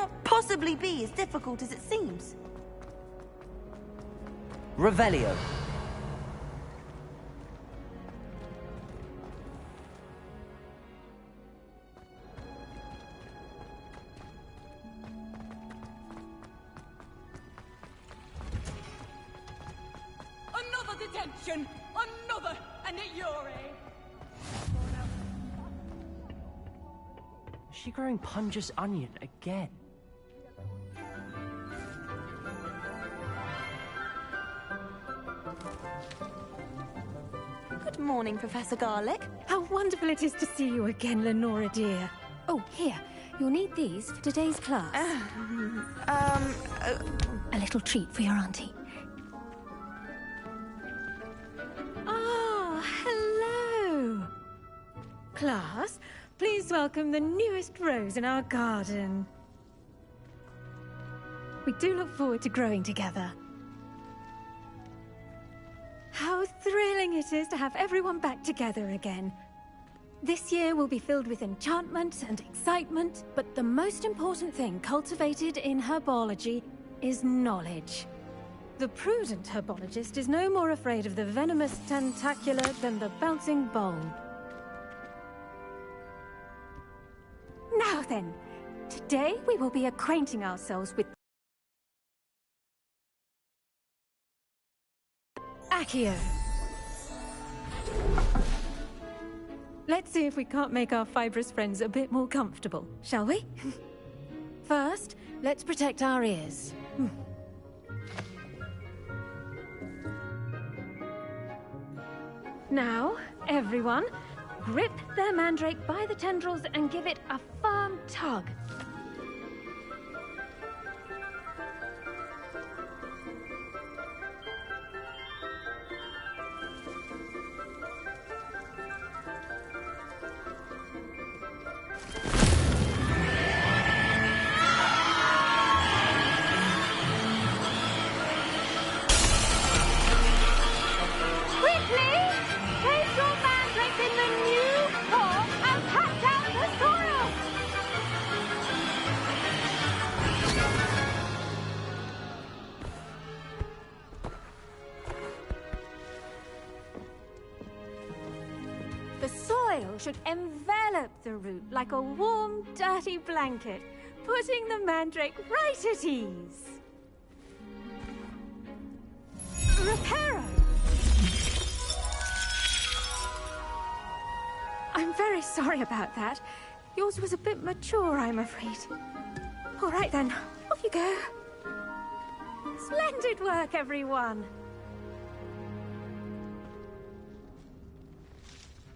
cannot possibly be as difficult as it seems. Revelio. Another detention! Another! And at your age! Is she growing Punja's onion again? Good morning, Professor Garlick. How wonderful it is to see you again, Lenora dear. Oh, here. You'll need these for today's class. A little treat for your auntie. Ah, hello. Class, please welcome the newest rose in our garden. We do look forward to growing together. How thrilling it is to have everyone back together again. This year will be filled with enchantment and excitement, but the most important thing cultivated in herbology is knowledge. The prudent herbologist is no more afraid of the venomous tentacula than the bouncing bulb. Now then, today we will be acquainting ourselves with Accio. Let's see if we can't make our fibrous friends a bit more comfortable, shall we? First, let's protect our ears. Now, everyone, grip their mandrake by the tendrils and give it a firm tug. Should envelop the root like a warm, dirty blanket, putting the mandrake right at ease. Reparo! I'm very sorry about that. Yours was a bit mature, I'm afraid. All right then, off you go. Splendid work, everyone.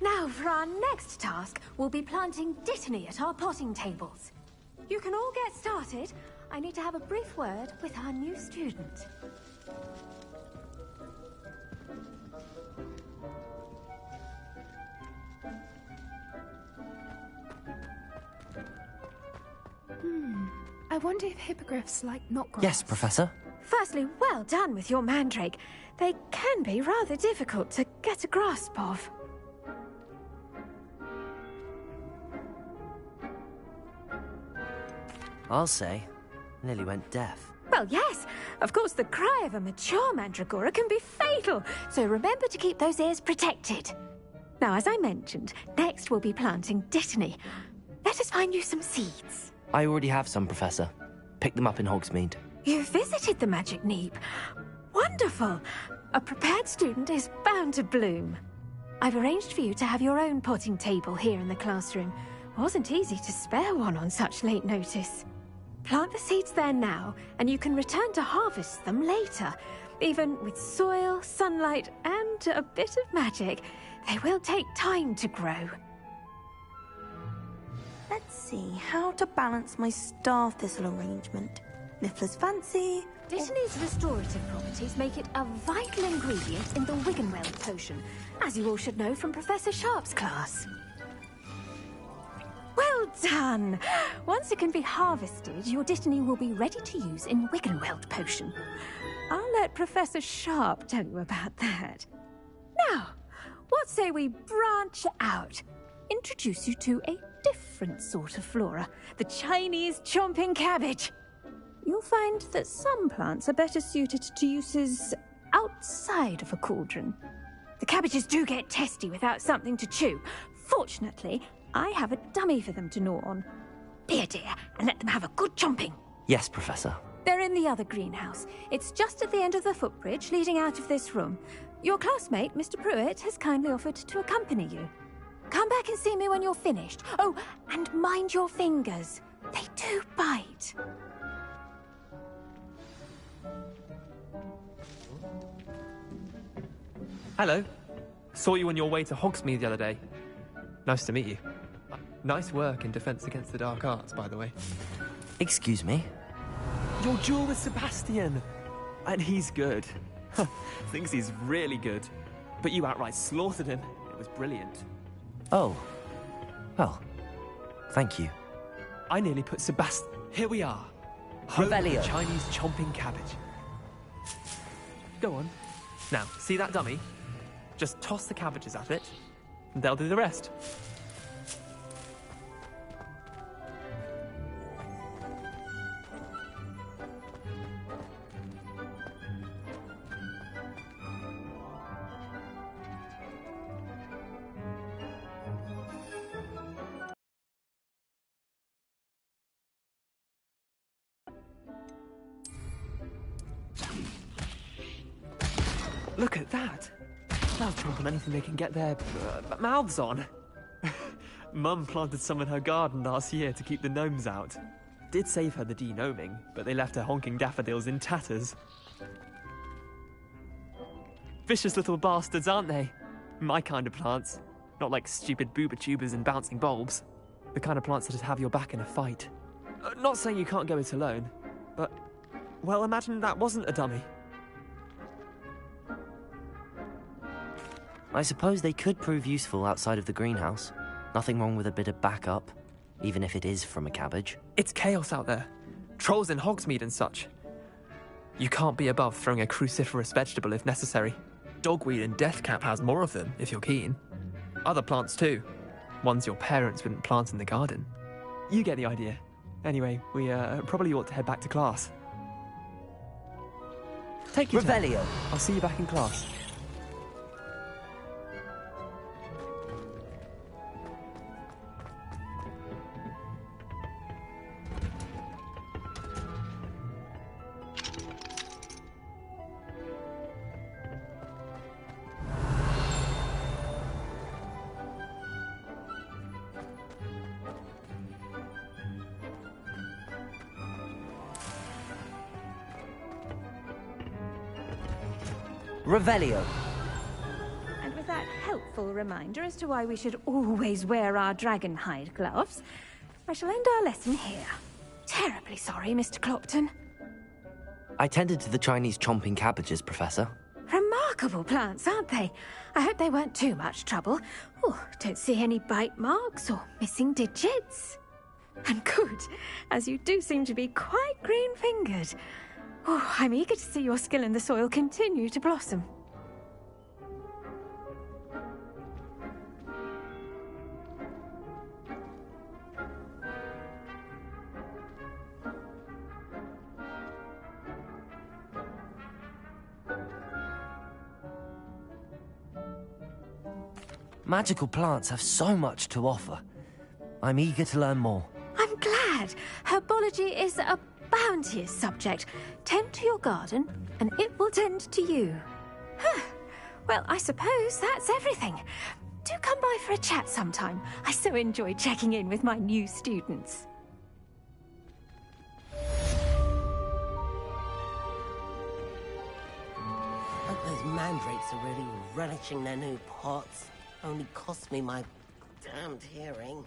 Now, for our next task, we'll be planting dittany at our potting tables. You can all get started. I need to have a brief word with our new student. I wonder if hippogriffs like knotgrass. Yes, Professor. Firstly, well done with your mandrake. They can be rather difficult to get a grasp of. I'll say. Nearly went deaf. Well, yes. Of course, the cry of a mature mandragora can be fatal, so remember to keep those ears protected. Now, as I mentioned, next we'll be planting dittany. Let us find you some seeds. I already have some, Professor. Picked them up in Hogsmeade. You visited the Magic Neep. Wonderful. A prepared student is bound to bloom. I've arranged for you to have your own potting table here in the classroom. Wasn't easy to spare one on such late notice. Plant the seeds there now, and you can return to harvest them later. Even with soil, sunlight, and a bit of magic, they will take time to grow. Let's see how to balance my star thistle arrangement. Niffler's fancy. Dittany's restorative properties make it a vital ingredient in the Wiggenweld potion, as you all should know from Professor Sharp's class. Well done! Once it can be harvested, your dittany will be ready to use in Wiggenweld potion. I'll let Professor Sharp tell you about that. Now, what say we branch out? Introduce you to a different different sort of flora, the Chinese chomping cabbage. You'll find that some plants are better suited to uses outside of a cauldron. The cabbages do get testy without something to chew. Fortunately, I have a dummy for them to gnaw on. Be a dear and let them have a good chomping. Yes, Professor. They're in the other greenhouse. It's just at the end of the footbridge leading out of this room. Your classmate, Mr. Pruitt, has kindly offered to accompany you. Come back and see me when you're finished. Oh, and mind your fingers. They do bite. Hello. Saw you on your way to Hogsmeade the other day. Nice to meet you. Nice work in Defense Against the Dark Arts, by the way. Excuse me? Your duel with Sebastian! And he's good. Thinks he's really good. But you outright slaughtered him. It was brilliant. Oh. Well, thank you. I nearly put Sebastian... Here we are. Home of the Revelio. Chinese chomping cabbage. Go on. Now, see that dummy? Just toss the cabbages at it, and they'll do the rest. Look at that! They'll chomp on anything they can get their mouths on. Mum planted some in her garden last year to keep the gnomes out. Did save her the de-gnoming, but they left her honking daffodils in tatters. Vicious little bastards, aren't they? My kind of plants. Not like stupid booba tubers and bouncing bulbs. The kind of plants that'd have your back in a fight. Not saying you can't go it alone, but... Well, imagine that wasn't a dummy. I suppose they could prove useful outside of the greenhouse. Nothing wrong with a bit of backup, even if it is from a cabbage. It's chaos out there. Trolls in Hogsmeade and such. You can't be above throwing a cruciferous vegetable if necessary. Dogweed and deathcap has more of them, if you're keen. Other plants too. Ones your parents wouldn't plant in the garden. You get the idea. Anyway, we probably ought to head back to class. Take your time. Revelio. I'll see you back in class. Revelio. And with that helpful reminder as to why we should always wear our dragon hide gloves, I shall end our lesson here. Terribly sorry, Mr. Clopton. I tended to the Chinese chomping cabbages, Professor. Remarkable plants, aren't they? I hope they weren't too much trouble. Oh, don't see any bite marks or missing digits. And good, as you do seem to be quite green-fingered. Oh, I'm eager to see your skill in the soil continue to blossom. Magical plants have so much to offer. I'm eager to learn more. I'm glad. Herbology is a bounteous subject. Tend to your garden, and it will tend to you. Huh. Well, I suppose that's everything. Do come by for a chat sometime. I so enjoy checking in with my new students. Hope those mandrakes are really relishing their new pots. Only cost me my damned hearing.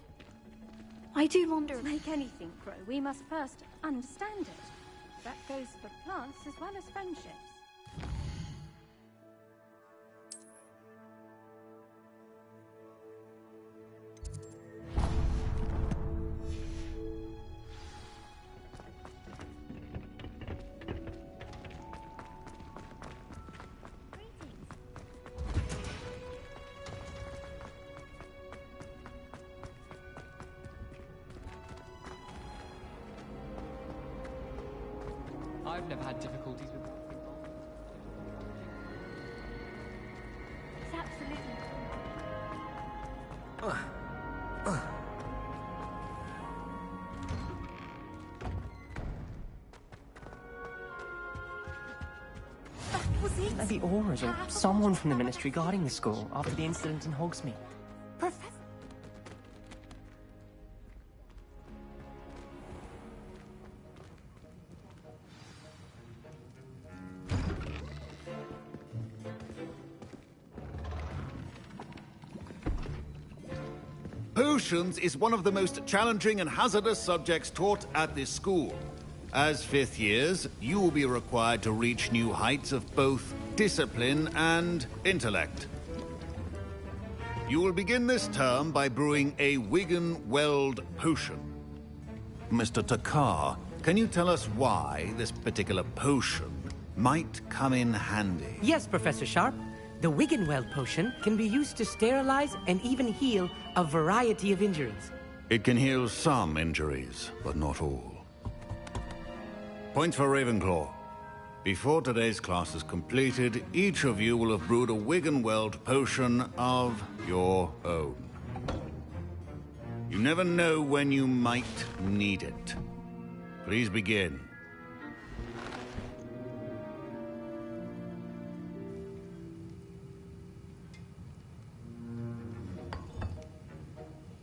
I do wonder if to make anything grow, we must first understand it. That goes for plants as well as friendships. I've never had difficulties with... It's absolutely... Maybe Aura's or someone from the Ministry guarding the school after the incident in Hogsmeade. Professor. Potions is one of the most challenging and hazardous subjects taught at this school. As fifth years, you will be required to reach new heights of both discipline and intellect. You will begin this term by brewing a Wigan-Weld potion. Mr. Takar, can you tell us why this particular potion might come in handy? Yes, Professor Sharp. The Wiggenweld potion can be used to sterilize and even heal a variety of injuries. It can heal some injuries, but not all. Points for Ravenclaw. Before today's class is completed, each of you will have brewed a Wiggenweld potion of your own. You never know when you might need it. Please begin.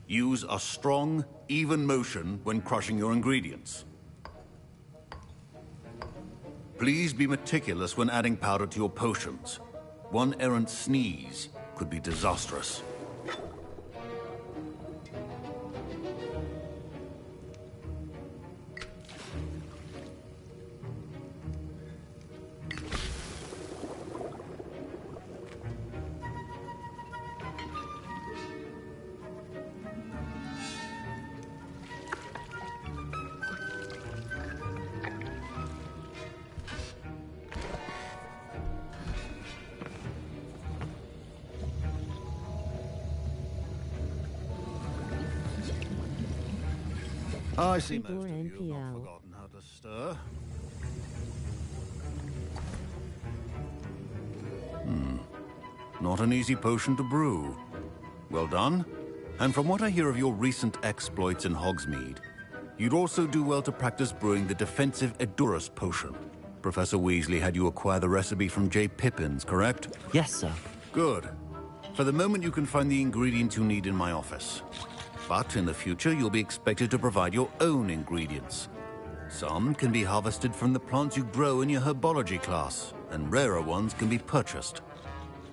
Use a strong, even motion when crushing your ingredients. Please be meticulous when adding powder to your potions. One errant sneeze could be disastrous. I see most of you have not forgotten how to stir. Not an easy potion to brew. Well done. And from what I hear of your recent exploits in Hogsmeade, you'd also do well to practice brewing the defensive Edurus potion. Professor Weasley had you acquire the recipe from J. Pippins, correct? Yes, sir. Good. For the moment, you can find the ingredients you need in my office. But in the future, you'll be expected to provide your own ingredients. Some can be harvested from the plants you grow in your herbology class, and rarer ones can be purchased.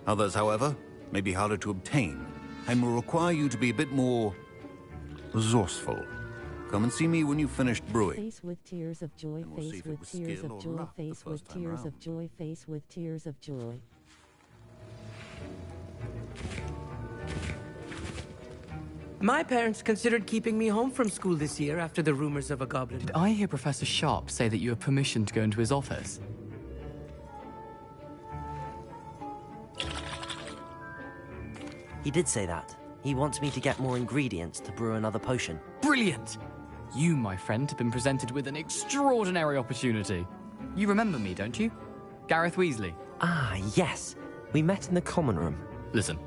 Others, however, may be harder to obtain, and will require you to be a bit more resourceful. Come and see me when you've finished brewing. Face with tears of joy, face with tears of joy, face with tears of joy, face with tears of joy. My parents considered keeping me home from school this year after the rumors of a goblin. Did I hear Professor Sharp say that you have permission to go into his office? He did say that. He wants me to get more ingredients to brew another potion. Brilliant! You, my friend, have been presented with an extraordinary opportunity. You remember me, don't you? Gareth Weasley. Ah, yes. We met in the common room. Listen,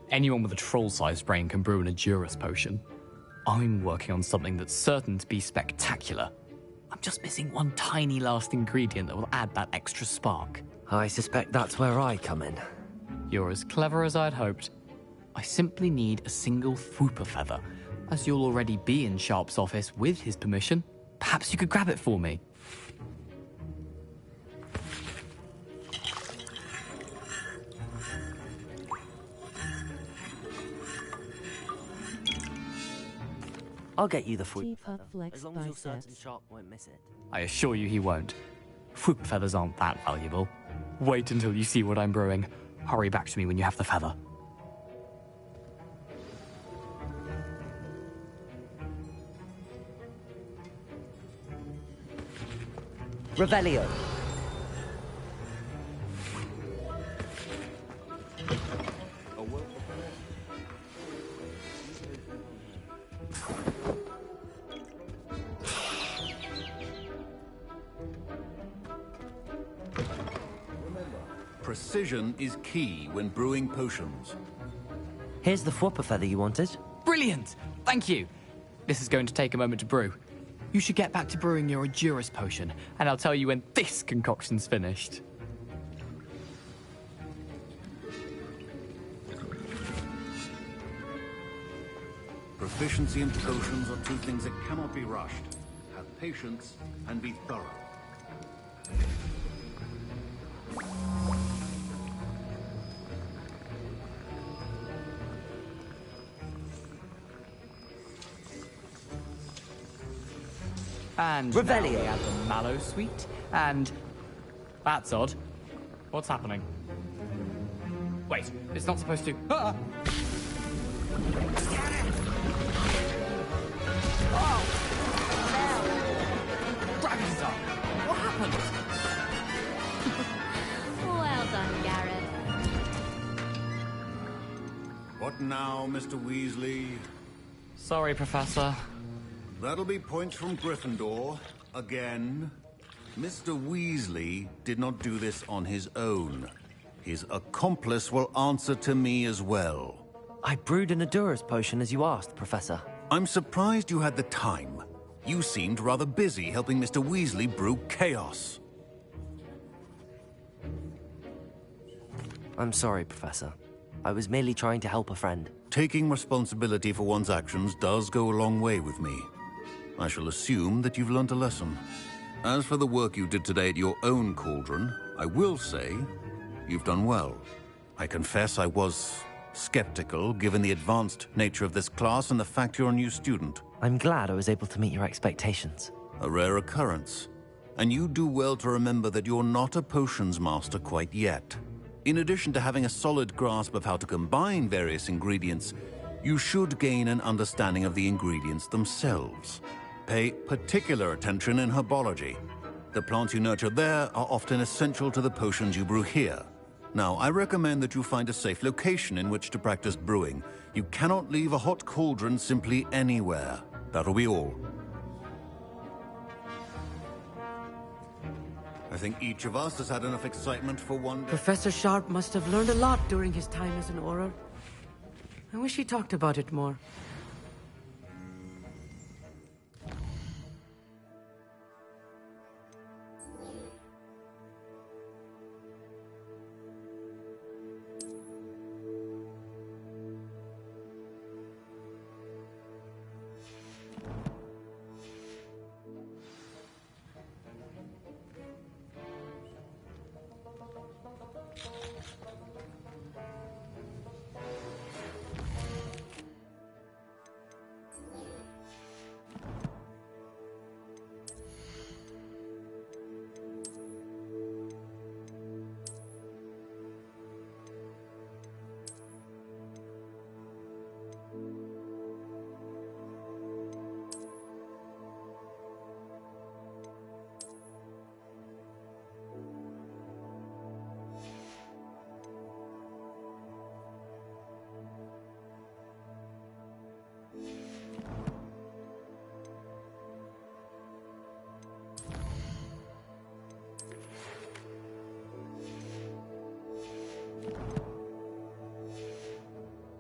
anyone with a troll-sized brain can brew an Edurus potion. I'm working on something that's certain to be spectacular. I'm just missing one tiny last ingredient that will add that extra spark. I suspect that's where I come in. You're as clever as I'd hoped. I simply need a single Fwooper feather. As you'll already be in Sharp's office with his permission, perhaps you could grab it for me. I'll get you the Fwooper Teapot feather, flex as long as you're certain biceps. Sharp won't miss it. I assure you he won't. Fwooper feathers aren't that valuable. Wait until you see what I'm brewing. Hurry back to me when you have the feather. Revelio. precision is key when brewing potions. Here's the Whopper feather you wanted. Brilliant! Thank you. This is going to take a moment to brew. You should get back to brewing your Adurus potion, and I'll tell you when this concoction's finished. Proficiency in potions are two things that cannot be rushed. Have patience and be thorough. And Revelio. now we add the mallow sweet, and... That's odd. What's happening? Wait, it's not supposed to... Ah! Oh! Dragons up! What happened? Well done, Garrett. What now, Mr. Weasley? Sorry, Professor. That'll be points from Gryffindor. Again. Mr. Weasley did not do this on his own. His accomplice will answer to me as well. I brewed an Adurus potion as you asked, Professor. I'm surprised you had the time. You seemed rather busy helping Mr. Weasley brew chaos. I'm sorry, Professor. I was merely trying to help a friend. Taking responsibility for one's actions does go a long way with me. I shall assume that you've learnt a lesson. As for the work you did today at your own cauldron, I will say you've done well. I confess I was skeptical, given the advanced nature of this class and the fact you're a new student. I'm glad I was able to meet your expectations. A rare occurrence. And you do well to remember that you're not a potions master quite yet. In addition to having a solid grasp of how to combine various ingredients, you should gain an understanding of the ingredients themselves. Pay particular attention in herbology. The plants you nurture there are often essential to the potions you brew here. Now, I recommend that you find a safe location in which to practice brewing. You cannot leave a hot cauldron simply anywhere. That'll be all. I think each of us has had enough excitement for one day. Professor Sharp must have learned a lot during his time as an Auror. I wish he talked about it more.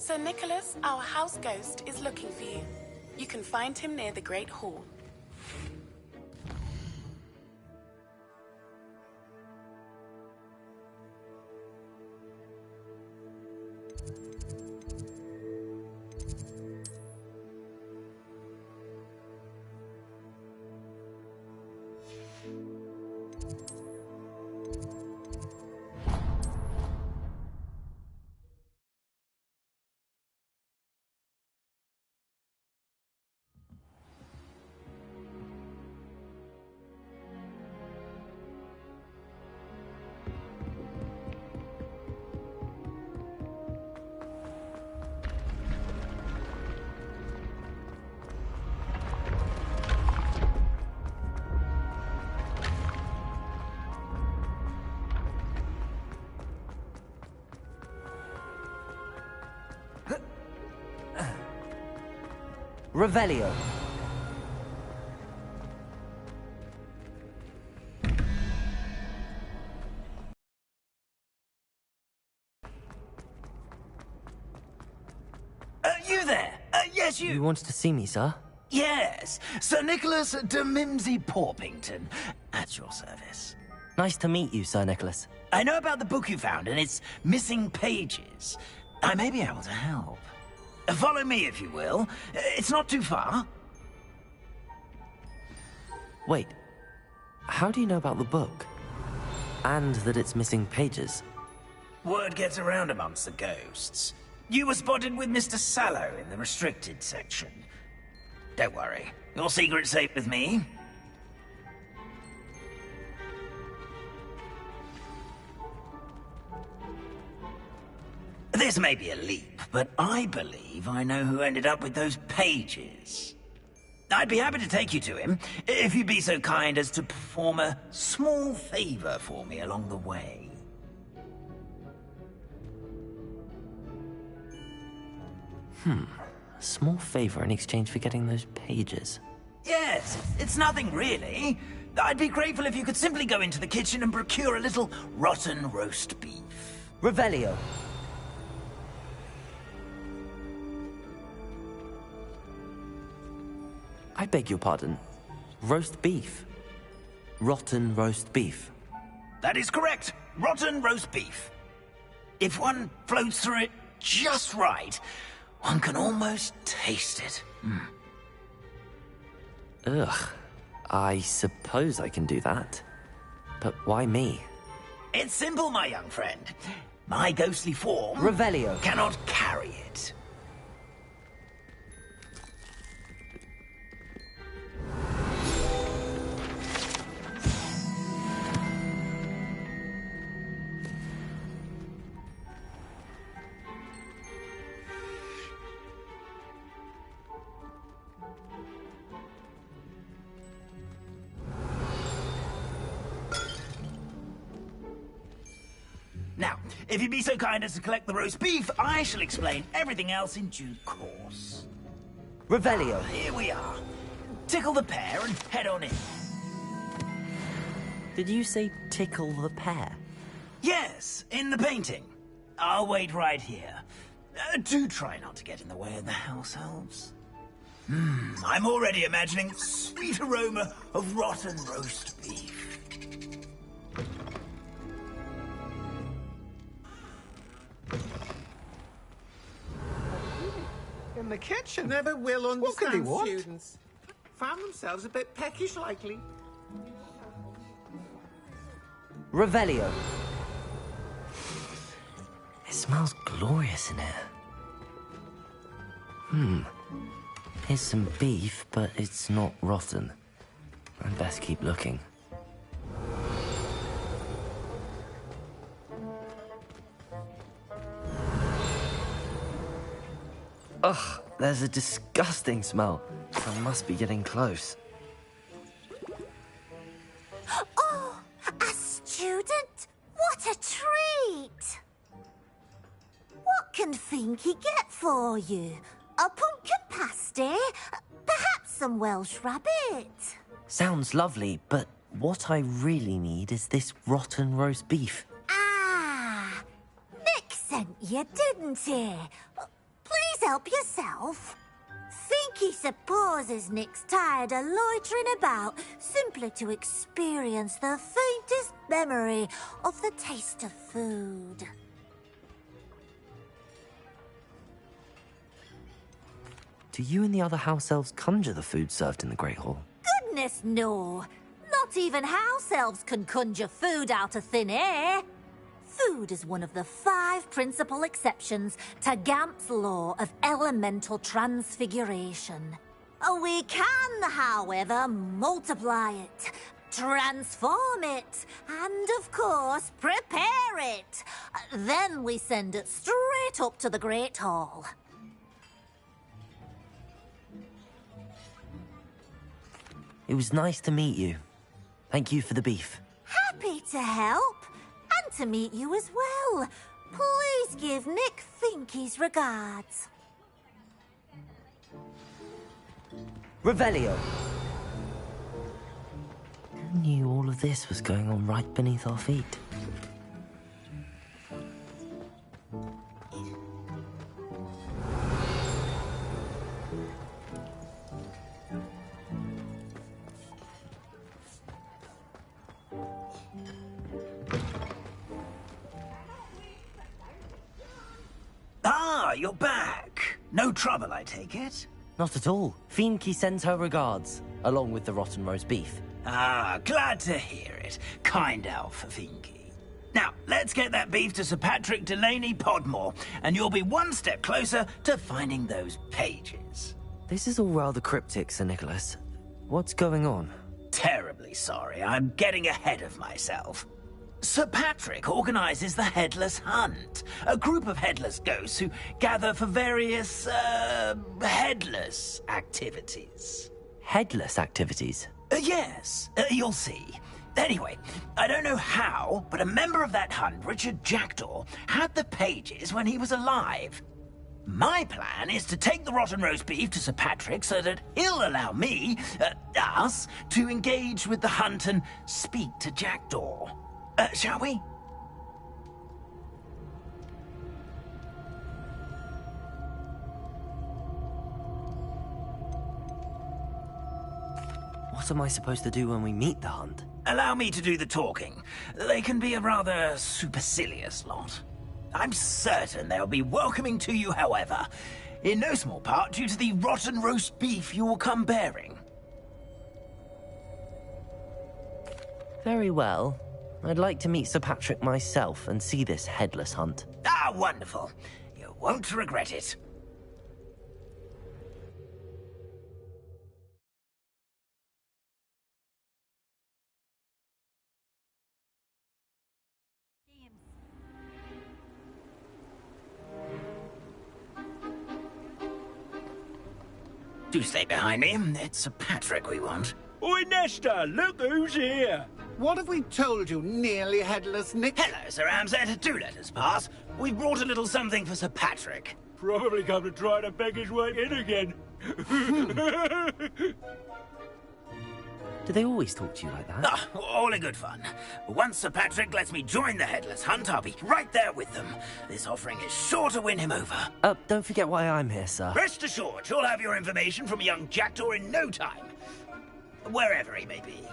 Sir Nicholas, our house ghost, is looking for you. You can find him near the Great Hall. Revelio. You there? Yes, you. You wanted to see me, sir? Yes, Sir Nicholas de Mimsy Porpington, at your service. Nice to meet you, Sir Nicholas. I know about the book you found and its missing pages. I may be able to help. Follow me, if you will. It's not too far. Wait, how do you know about the book? And that it's missing pages? Word gets around amongst the ghosts. You were spotted with Mr. Sallow in the restricted section. Don't worry, your secret's safe with me. This may be a leap, but I believe I know who ended up with those pages. I'd be happy to take you to him, if you'd be so kind as to perform a small favor for me along the way. A small favor in exchange for getting those pages. Yes, it's nothing really. I'd be grateful if you could simply go into the kitchen and procure a little rotten roast beef. Revelio. I beg your pardon. Roast beef. Rotten roast beef. That is correct. Rotten roast beef. If one floats through it just right, one can almost taste it. Ugh. I suppose I can do that. But why me? It's simple, my young friend. My ghostly form... Revelio. ...cannot carry it. Now, if you'd be so kind as to collect the roast beef, I shall explain everything else in due course. Revelio. Here we are. Tickle the pear and head on in. Did you say tickle the pear? Yes, in the painting. I'll wait right here. Do try not to get in the way of the house elves. I'm already imagining sweet aroma of rotten roast beef. In the kitchen? Never will What could they understand want? students. Found themselves a bit peckish likely. Revelio. It smells glorious in here. Here's some beef, but it's not rotten. I'd best keep looking. Ugh, there's a disgusting smell. I must be getting close. Oh, a student? What a treat! What can Finky get for you? A pumpkin pasty? Perhaps some Welsh rabbit? Sounds lovely, but what I really need is this rotten roast beef. Ah, Nick sent you, didn't he? Please help yourself. Finky supposes Nick's tired of loitering about simply to experience the faintest memory of the taste of food. Do you and the other house elves conjure the food served in the Great Hall? Goodness, no. Not even house elves can conjure food out of thin air. Food is one of the 5 principal exceptions to Gamp's law of elemental transfiguration. We can, however, multiply it, transform it, and, of course, prepare it. Then we send it straight up to the Great Hall. It was nice to meet you. Thank you for the beef. Happy to help. And to meet you as well. Please give Nick Finky's regards. Revelio. Who knew all of this was going on right beneath our feet? Ah, you're back. No trouble, I take it? Not at all. Fienke sends her regards, along with the rotten roast beef. Ah, glad to hear it. Kind elf, Fienke. Now, let's get that beef to Sir Patrick Delaney Podmore, and you'll be one step closer to finding those pages. This is all rather cryptic, Sir Nicholas. What's going on? Terribly sorry, I'm getting ahead of myself. Sir Patrick organizes the Headless Hunt, a group of headless ghosts who gather for various, headless activities. Headless activities? Yes, you'll see. Anyway, I don't know how, but a member of that hunt, Richard Jackdaw, had the pages when he was alive. My plan is to take the rotten roast beef to Sir Patrick so that he'll allow me, us, to engage with the hunt and speak to Jackdaw. Shall we? What am I supposed to do when we meet the hunt? Allow me to do the talking. They can be a rather supercilious lot. I'm certain they'll be welcoming to you, however, in no small part due to the rotten roast beef you will come bearing. Very well. I'd like to meet Sir Patrick myself and see this headless hunt. Ah, wonderful. You won't regret it. Do stay behind me. It's Sir Patrick we want. Oi, Nesta, look who's here. What have we told you, nearly headless Nick? Hello, Sir Ramsay. Do let us pass. We've brought a little something for Sir Patrick. Probably come to try to beg his way in again. Do they always talk to you like that? Ah, all in good fun. Once Sir Patrick lets me join the Headless Hunt, I'll be right there with them. This offering is sure to win him over. Don't forget why I'm here, sir. Rest assured, you'll have your information from young Jackdaw in no time. Wherever he may be.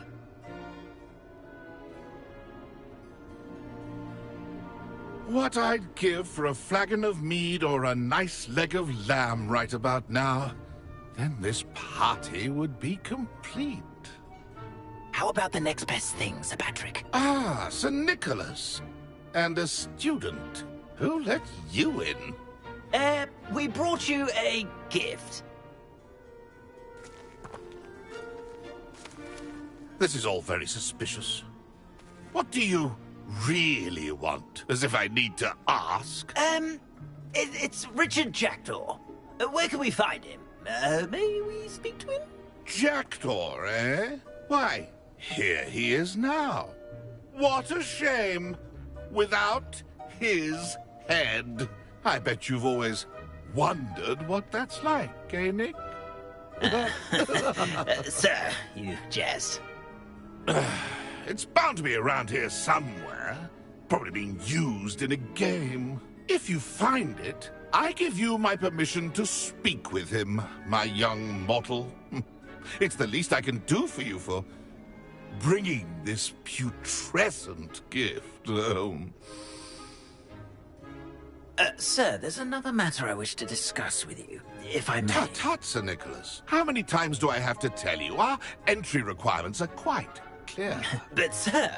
What I'd give for a flagon of mead or a nice leg of lamb right about now. Then this party would be complete. How about the next best thing, Sir Patrick? Ah, Sir Nicholas. And a student. Who let you in? We brought you a gift. This is all very suspicious. What do you really want? As if I need to ask. It's Richard Jackdaw. Where can we find him? May we speak to him? Jackdaw, eh? Why, here he is now. What a shame. Without his head. I bet you've always wondered what that's like, eh, Nick? Sir, you jest. It's bound to be around here somewhere. Probably being used in a game. If you find it, I give you my permission to speak with him, my young mortal. It's the least I can do for you for bringing this putrescent gift home. Sir, there's another matter I wish to discuss with you, if I may. Tut, tut, Sir Nicholas. How many times do I have to tell you? Our entry requirements are quite clear. But, sir,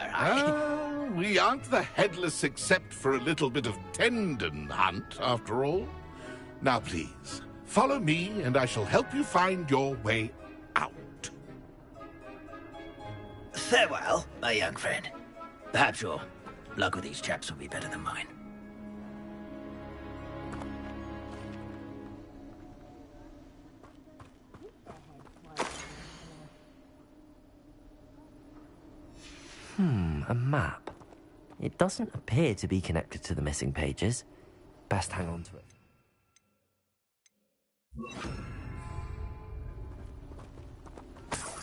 we aren't the headless except for a little bit of tendon hunt, after all. Now, please, follow me, and I shall help you find your way out. Farewell, my young friend. Perhaps your luck with these chaps will be better than mine. A map. It doesn't appear to be connected to the missing pages. Best hang on to it.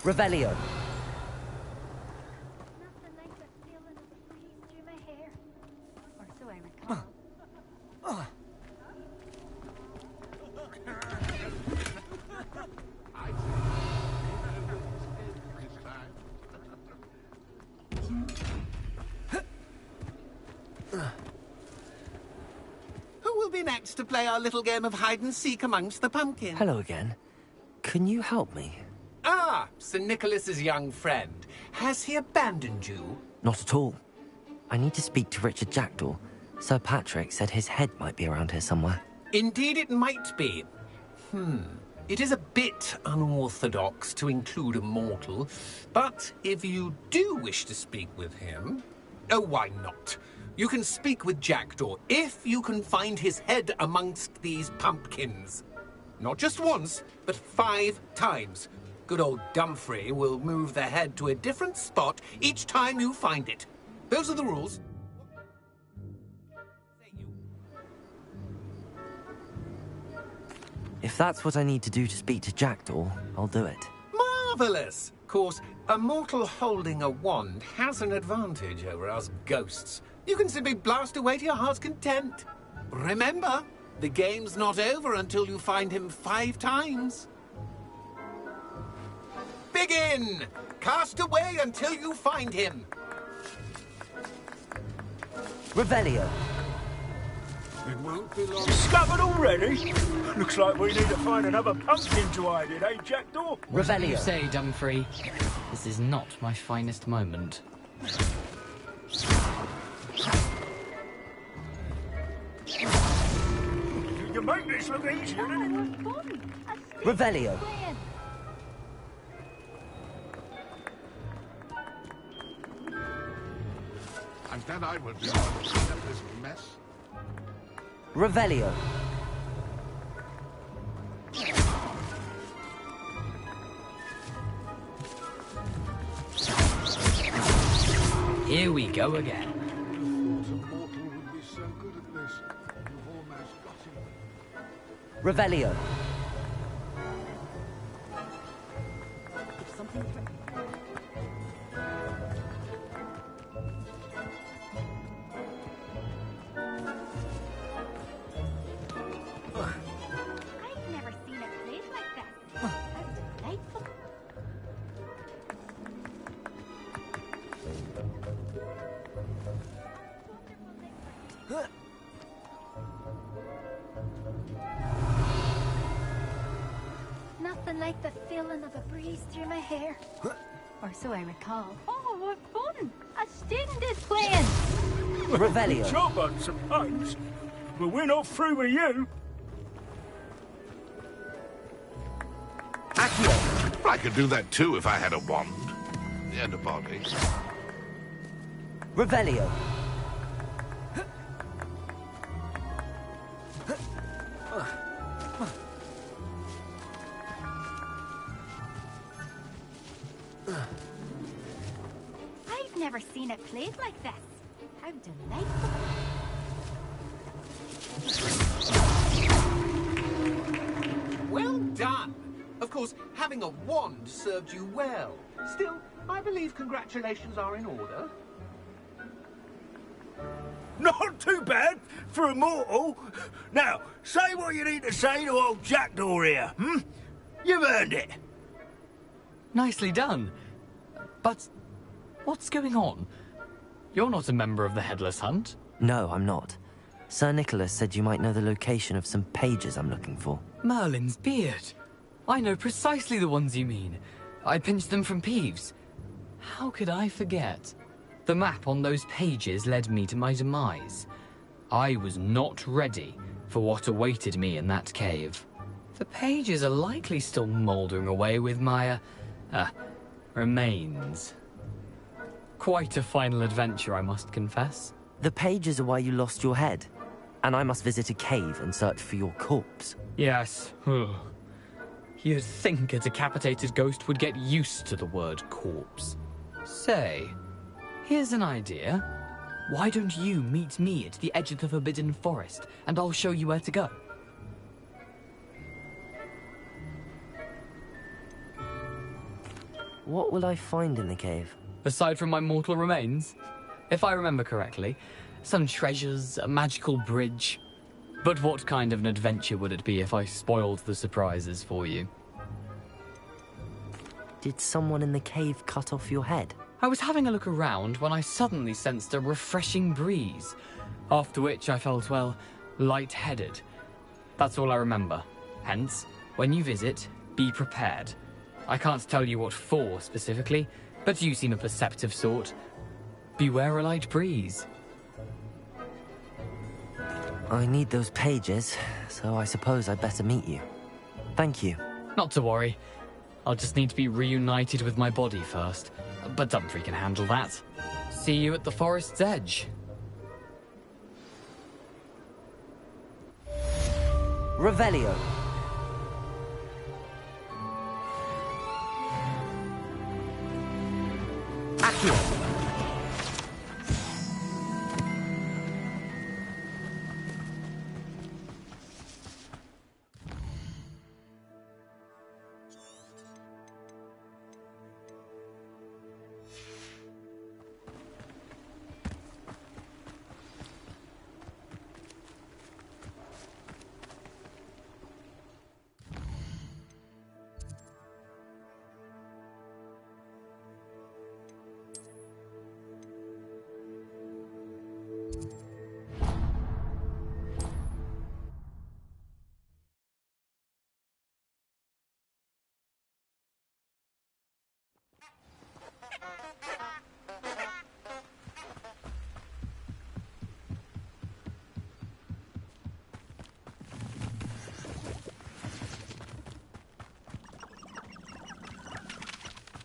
Revelio. Who will be next to play our little game of hide-and-seek amongst the pumpkins. Hello again. Can you help me? Ah, Sir Nicholas's young friend. Has he abandoned you? Not at all. I need to speak to Richard Jackdaw. Sir Patrick said his head might be around here somewhere. Indeed it might be. It is a bit unorthodox to include a mortal, but if you do wish to speak with him... Oh, why not? You can speak with Jackdaw if you can find his head amongst these pumpkins. Not just once, but 5 times. Good old Dumfrey will move the head to a different spot each time you find it. Those are the rules. If that's what I need to do to speak to Jackdaw, I'll do it. Marvellous! Of course, a mortal holding a wand has an advantage over us ghosts. You can simply blast away to your heart's content. Remember, the game's not over until you find him 5 times. Begin! Cast away until you find him. Revelio. It won't be long. Discovered already? Looks like we need to find another pumpkin to hide in, eh, Jackdaw? What do you say, Dumfrey? This is not my finest moment. You can make this look easier, didn't you? Revelio. And then I will be able to clean up this mess. Revelio. Here we go again. Revelio. I've never seen a place like this. How delightful. Nothing like the feeling of a breeze through my hair. Or so I recall. Oh, what fun! A student is playing! Revelio. Good job, I suppose. But we're not through with you. Accio. I could do that too if I had a wand. And a body. Revelio. I've never seen it played like this. How delightful. Well done! Of course, having a wand served you well. Still, I believe congratulations are in order. Not too bad for a mortal. Now, say what you need to say to old Jackdaw here, You've earned it. Nicely done. But what's going on? You're not a member of the Headless Hunt. No, I'm not. Sir Nicholas said you might know the location of some pages I'm looking for. Merlin's beard. I know precisely the ones you mean. I pinched them from Peeves. How could I forget? The map on those pages led me to my demise. I was not ready for what awaited me in that cave. The pages are likely still mouldering away with my, remains. Quite a final adventure, I must confess. The pages are why you lost your head, and I must visit a cave and search for your corpse. Yes. You'd think a decapitated ghost would get used to the word corpse. Say, here's an idea. Why don't you meet me at the edge of the Forbidden Forest, and I'll show you where to go? What will I find in the cave? Aside from my mortal remains, if I remember correctly, some treasures, a magical bridge. But what kind of an adventure would it be if I spoiled the surprises for you? Did someone in the cave cut off your head? I was having a look around when I suddenly sensed a refreshing breeze, after which I felt, well, Light-headed. That's all I remember. Hence, when you visit, be prepared. I can't tell you what for specifically, but you seem a perceptive sort. Beware a light breeze. I need those pages, so I suppose I'd better meet you. Thank you. Not to worry. I'll just need to be reunited with my body first. But Dumfries can handle that. See you at the forest's edge. Revelio. Accio.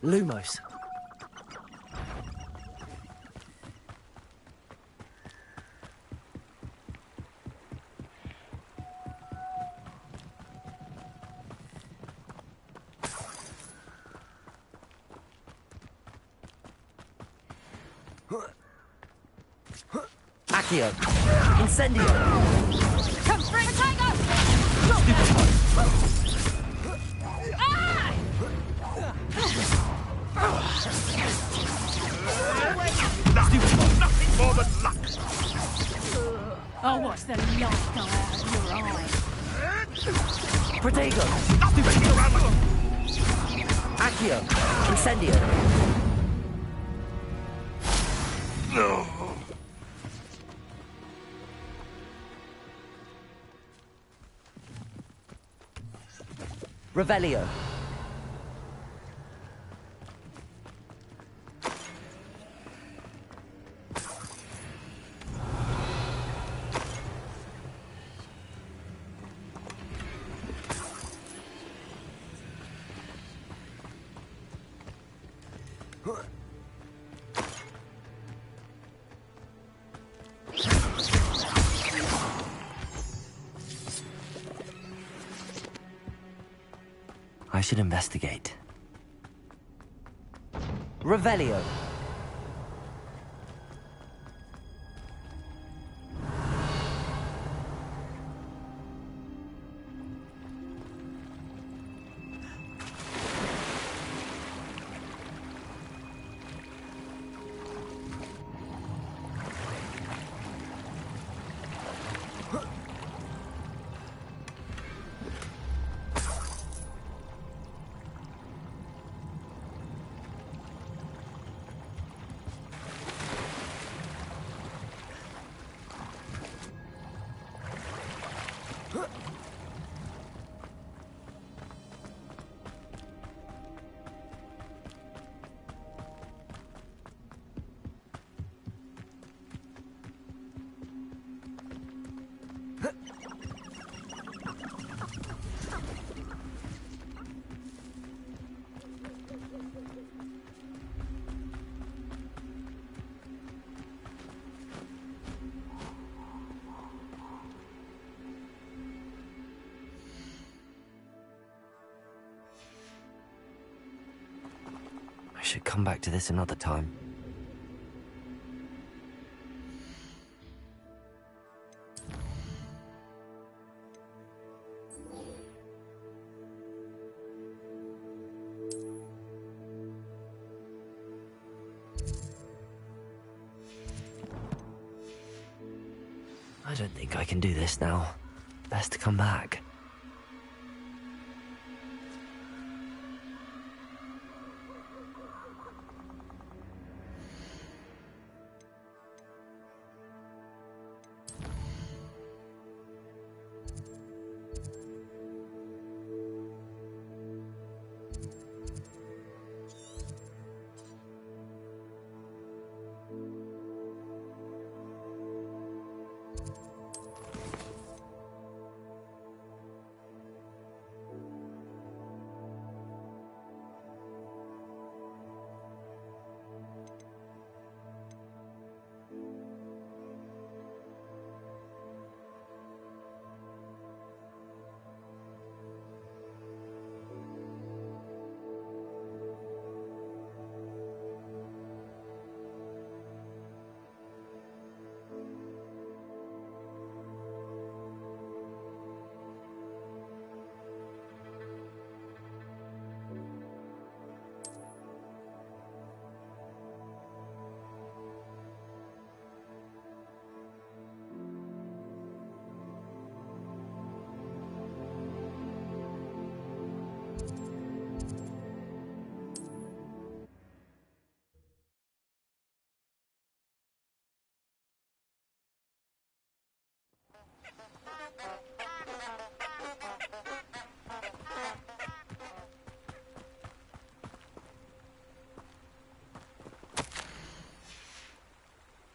Lumos. Accio. Incendio. Come bring a tiger! Nothing more than luck. I'll watch the light go out of your eye. Protego. Accio. Incendio. No. Revelio. I should investigate. Revelio. I should come back to this another time. I don't think I can do this now. Best to come back.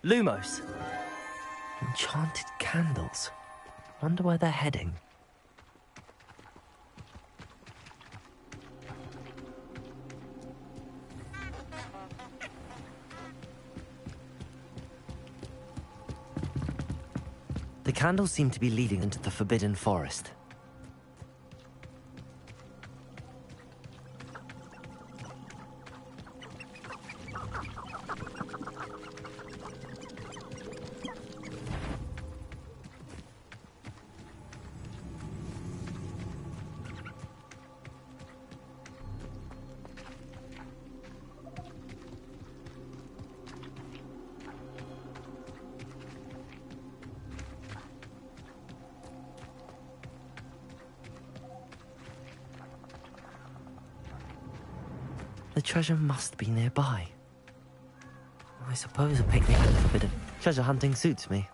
Lumos. Enchanted candles. Wonder where they're heading. The candles seem to be leading into the Forbidden Forest. The treasure must be nearby. I suppose a picnic at the Forbidden treasure hunting suits me.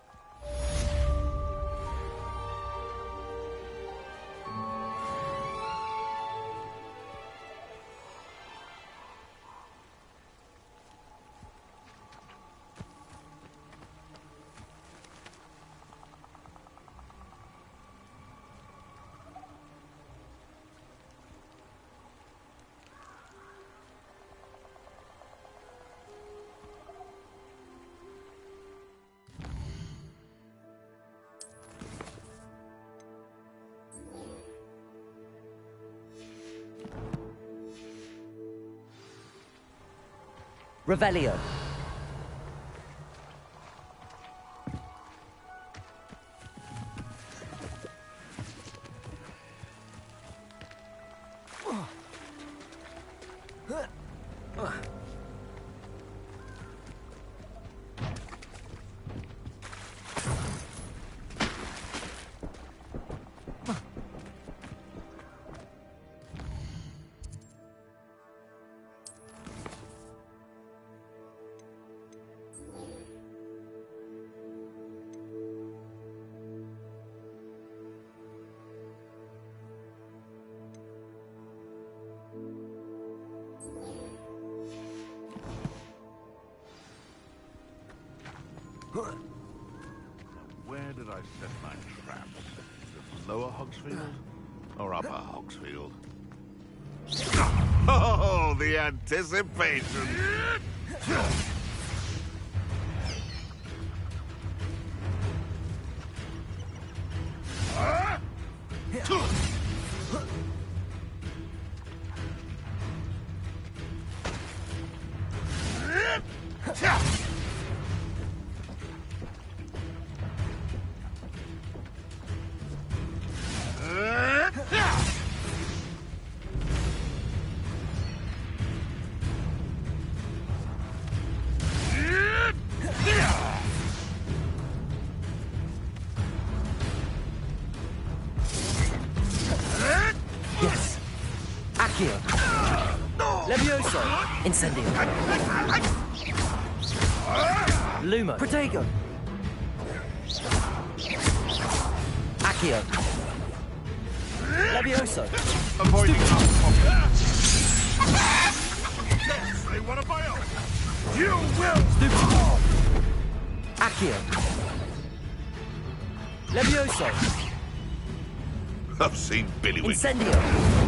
Revelio. Where did I set my traps? Lower Hogsfield or Upper Hogsfield? Oh, the anticipation! Yes. Accio. Levioso. Incendio. Lumo. Protego. Accio. Levioso. Avoiding Yes, they want to buy up. You will. Stupid. Accio. Levioso. I've seen Billy Wing. Incendio.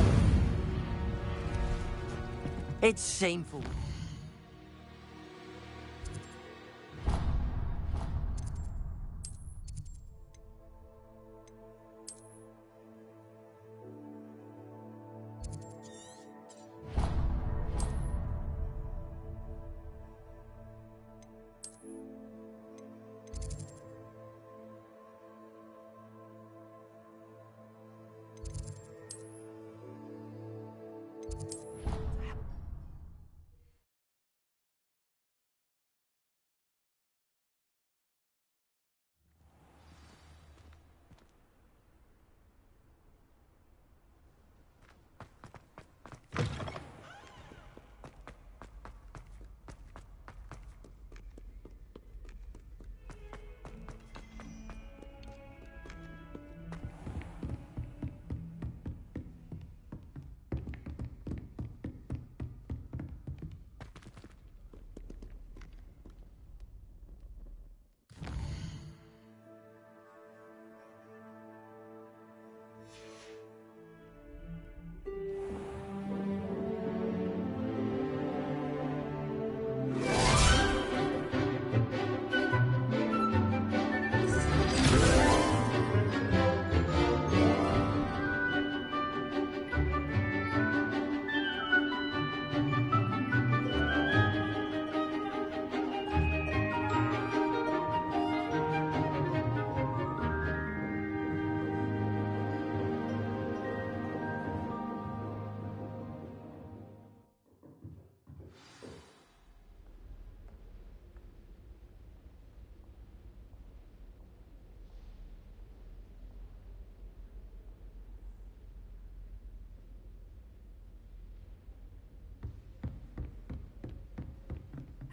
It's shameful.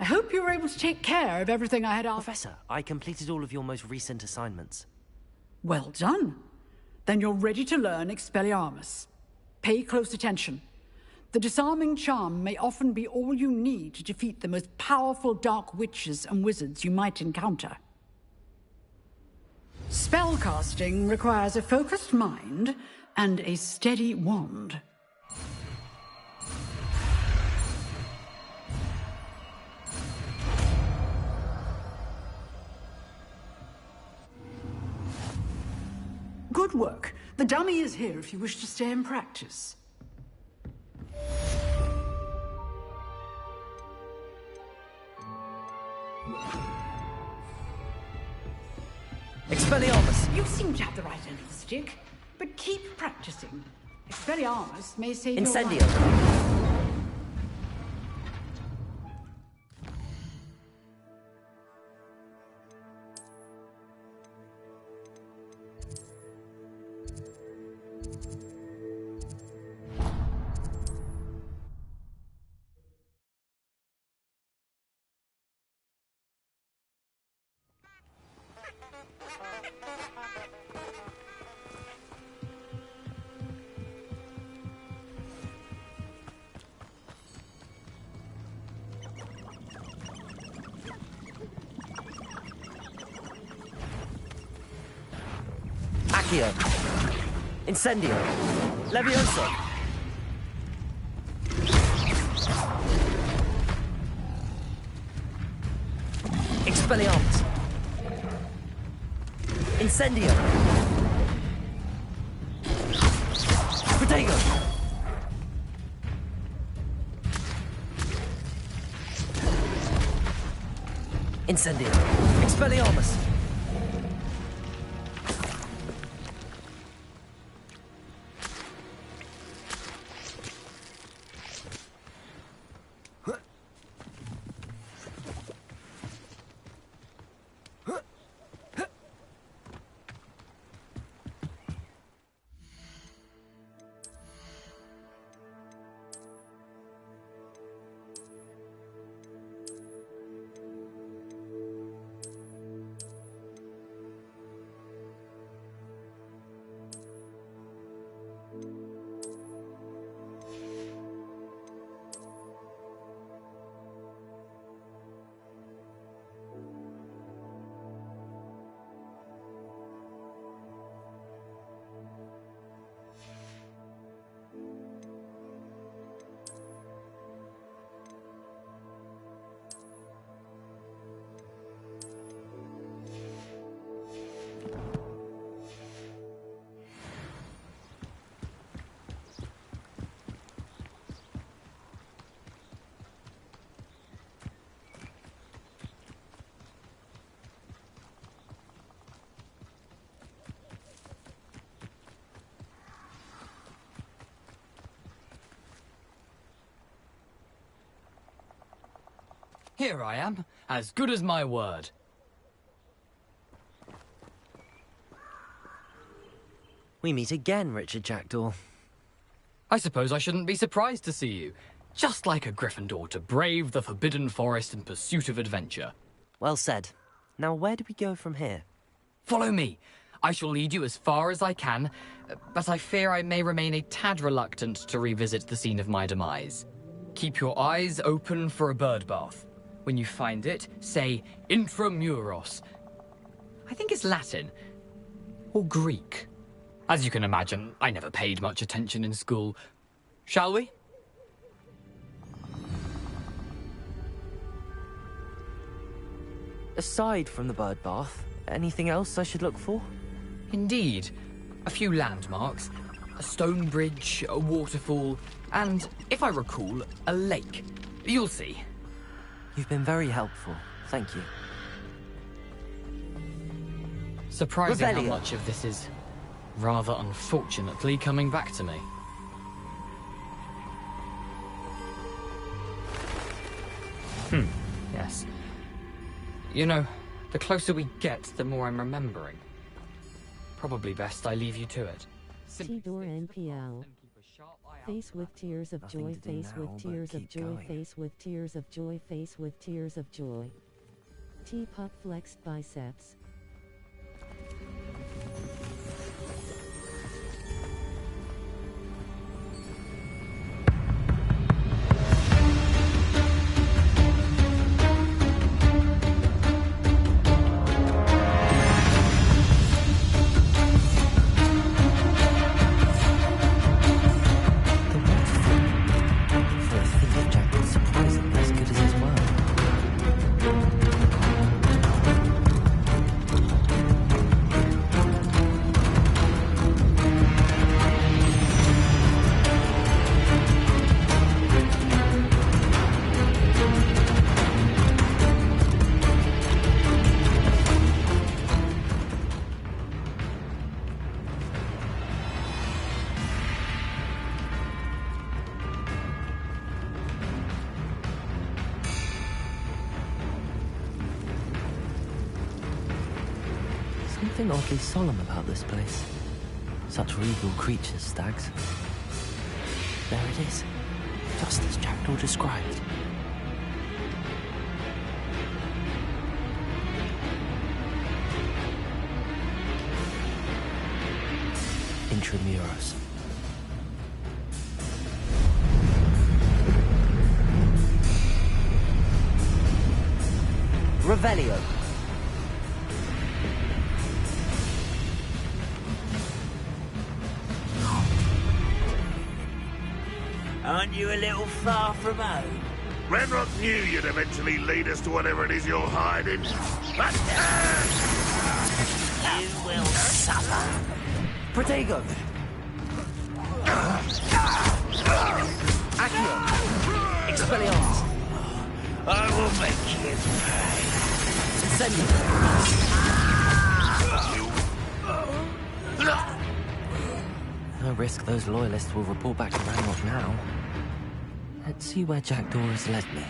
I hope you were able to take care of everything I had asked. Professor, I completed all of your most recent assignments. Well done. Then you're ready to learn Expelliarmus. Pay close attention. The disarming charm may often be all you need to defeat the most powerful dark witches and wizards you might encounter. Spellcasting requires a focused mind and a steady wand. Good work. The dummy is here if you wish to stay and practice. Expelliarmus! You seem to have the right end of the stick, but keep practicing. Expelliarmus may save your Incendio! life. Accio! Incendio! Levioso! Expelliarmus! Incendio! Protego! Incendio! Expelliarmus! Here I am, as good as my word. We meet again, Richard Jackdaw. I suppose I shouldn't be surprised to see you. Just like a Gryffindor to brave the Forbidden Forest in pursuit of adventure. Well said. Now where do we go from here? Follow me. I shall lead you as far as I can, but I fear I may remain a tad reluctant to revisit the scene of my demise. Keep your eyes open for a bird bath. When you find it, say Intramuros. I think it's Latin. Or Greek. As you can imagine, I never paid much attention in school. Shall we? Aside from the bird bath, anything else I should look for? Indeed. A few landmarks. A stone bridge, a waterfall, and, if I recall, a lake. You'll see. You've been very helpful. Thank you. Surprising Revelio. how much of this is, rather unfortunately, coming back to me. Yes. You know, the closer we get, the more I'm remembering. Probably best I leave you to it. Tidor NPL. Face with tears of joy, face with tears of joy, face with tears of joy, face with tears of joy. Teapot flexed biceps. Something oddly solemn about this place. Such regal creatures, stags. There it is, just as Jackdaw described. Intramuros. Revelio. Aren't you a little far from home? Renrock knew you'd eventually lead us to whatever it is you're hiding. But you will suffer. Protego! Accio! Expelliarmus! I will make you pay. No risk those loyalists will report back to Ranrock now. Let's see where Jackdaw has led me.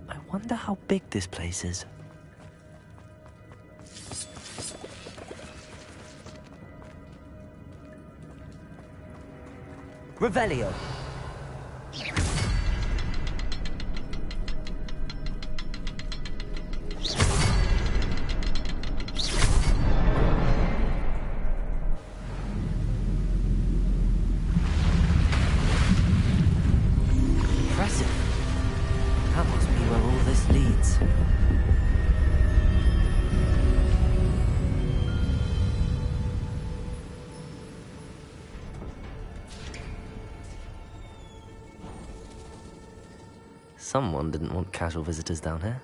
I wonder how big this place is. Revelio. Impressive. That must be where all this leads. Someone didn't want casual visitors down here.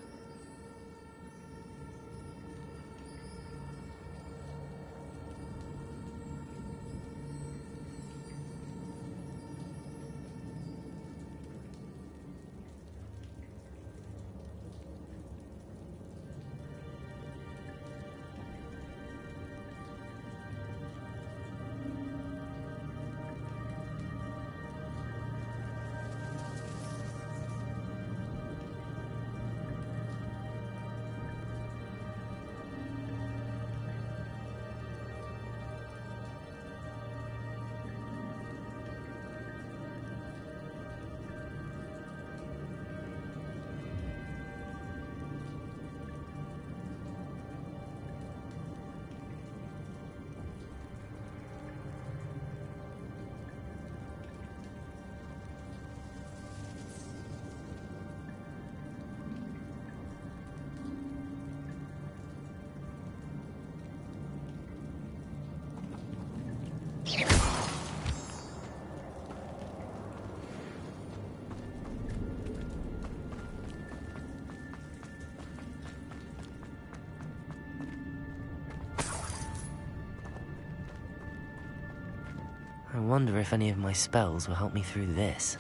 I wonder if any of my spells will help me through this.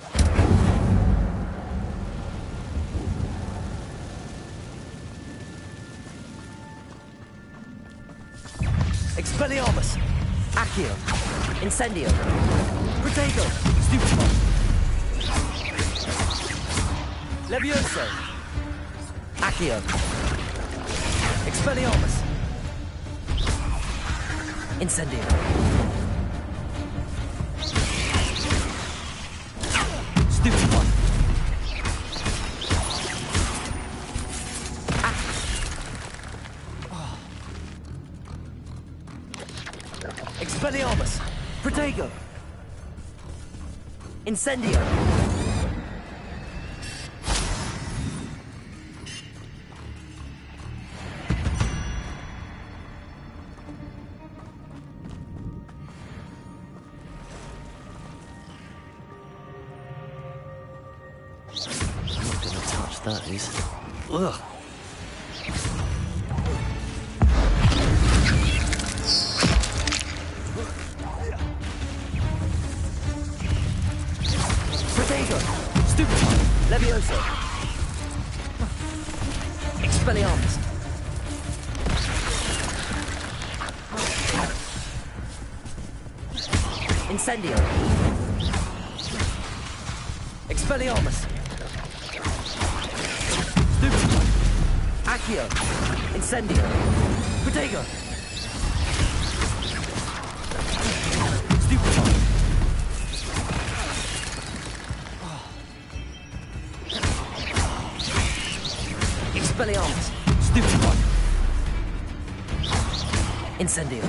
Expelliarmus! Accio! Incendio! Protego! Stupefy! Levioso! Accio! Expelliarmus! Incendio! Stupefy! Expelliarmus! Protego! Incendio! I'm not gonna touch those. Ugh! Levioso! Expelliarmus! Incendio! Expelliarmus! Stupefy! Accio! Incendio! Protego! Stupefy! Expelliarmus! Stupefy! Incendio!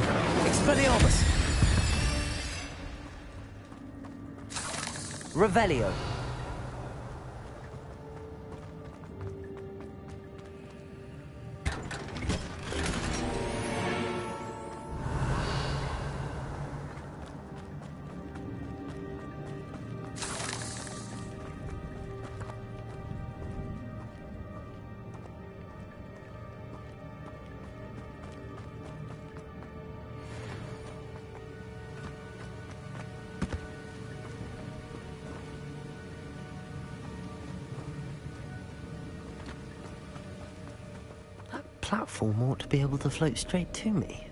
Expelliarmus! Revelio! Platform ought to be able to float straight to me.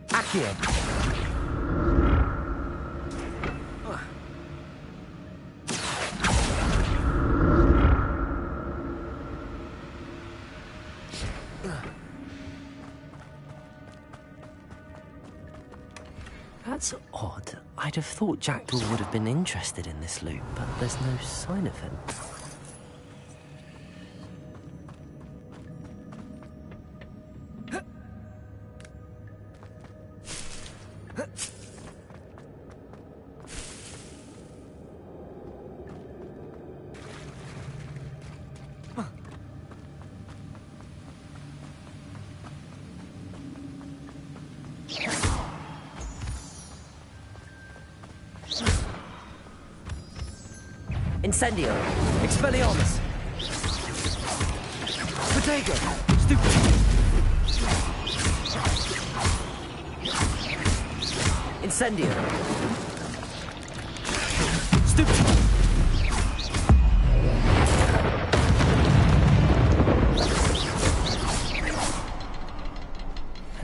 Accio! That's odd. I'd have thought Jackdaw would have been interested in this loot, but there's no sign of him. Incendio! Expelliarmus! Protego! Stupefy! Incendio! Stupefy!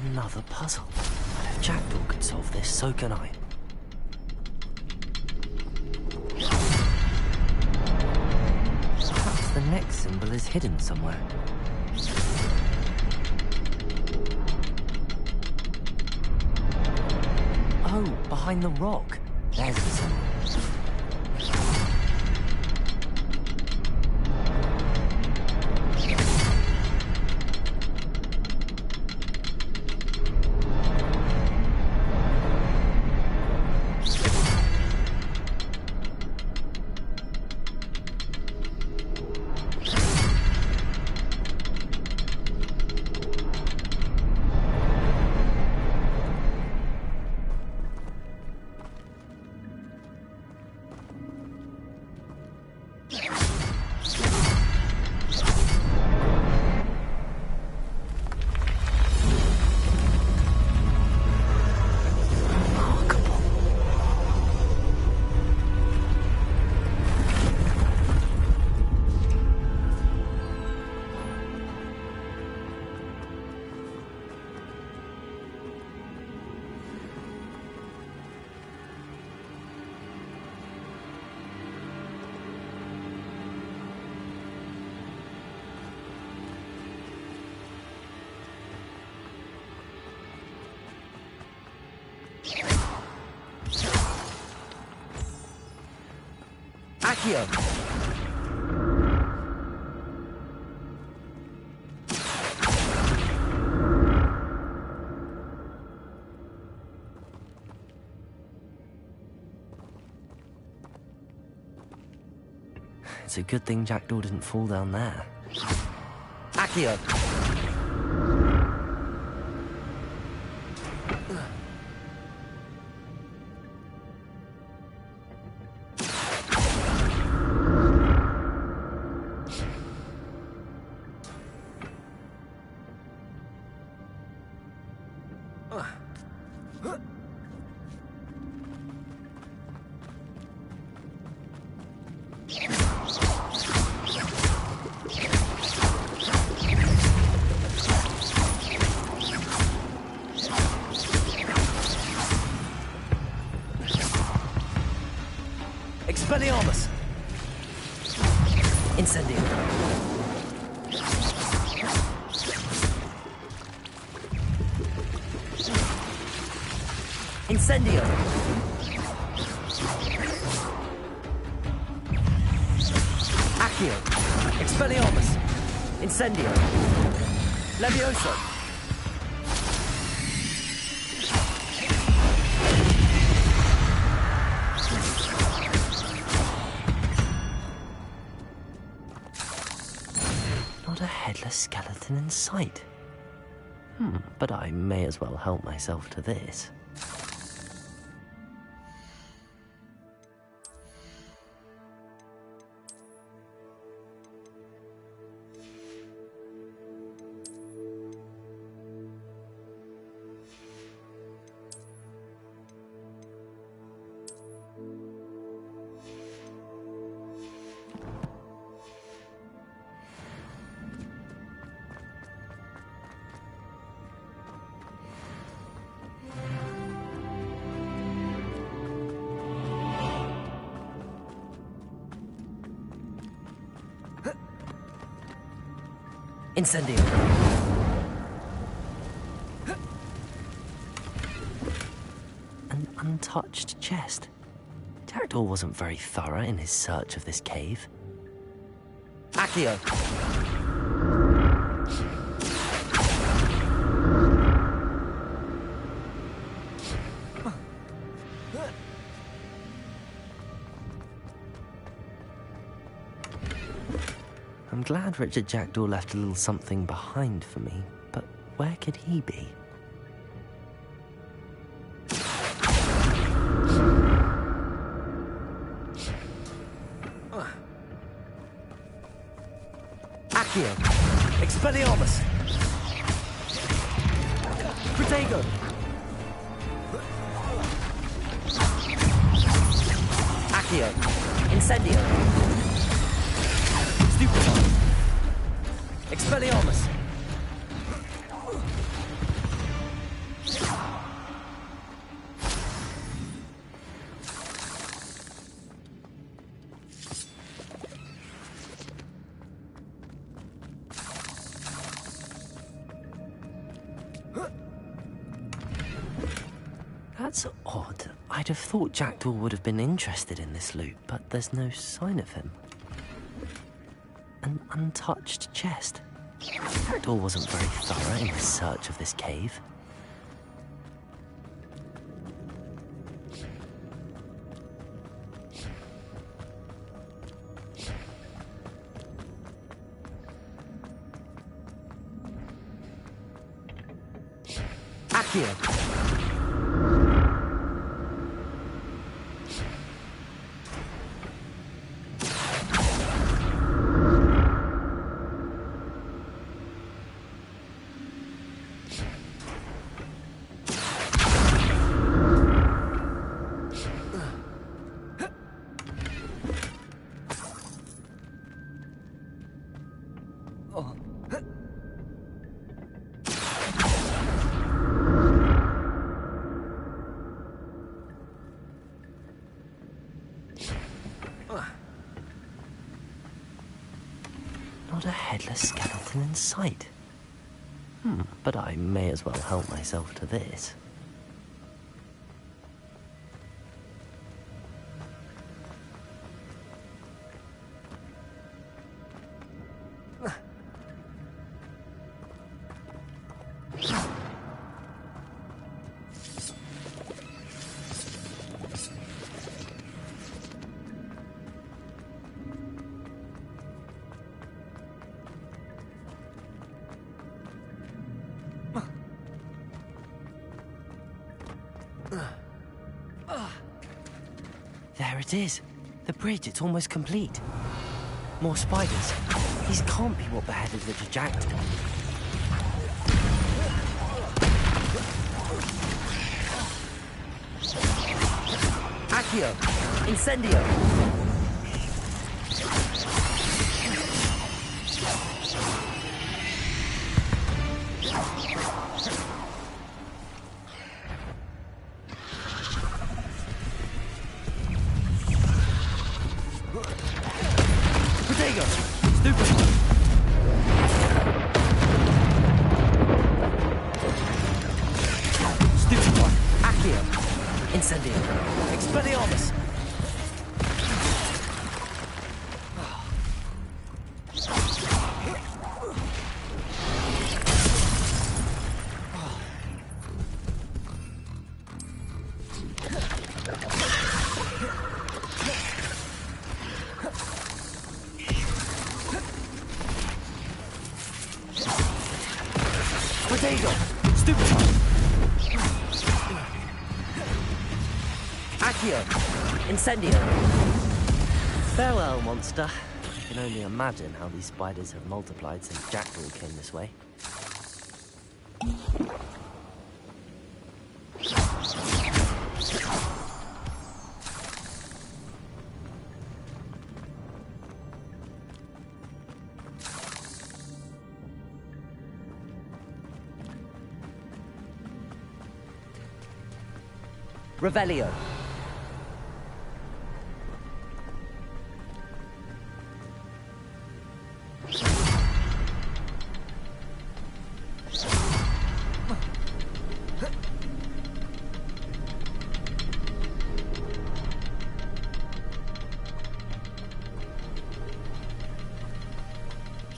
Another puzzle. But if Jackdaw could solve this, so can I. The next symbol is hidden somewhere. Oh, behind the rock. There's the symbol. Accio! It's a good thing Jackdaw didn't fall down there. Accio! Expelliarmus! Incendio! Incendio! Accio! Expelliarmus! Incendio! Levioso! Not a headless skeleton in sight. But I may as well help myself to this. Incendio! An untouched chest. Jackdaw wasn't very thorough in his search of this cave. Accio! I'm glad Richard Jackdaw left a little something behind for me, but where could he be? Accio! Expelliarmus! Protego! Accio! Incendio! Stupefy! Expelliarmus! That's odd. I'd have thought Jackdaw would have been interested in this loot, but there's no sign of him. An untouched chest. Jackdaw wasn't very thorough in his search of this cave. Accio! Not a headless skeleton in sight. But I may as well help myself to this. There it is. The bridge, it's almost complete. More spiders. These can't be what beheaded little Jackdaw. Accio! Incendio! Protego! Stupefy! Stupefy! Accio! Incendio! Expelliarmus! Protego! Stupefy! Accio! Incendio! Farewell, monster. I can only imagine how these spiders have multiplied since Jackdaw came this way. Revelio.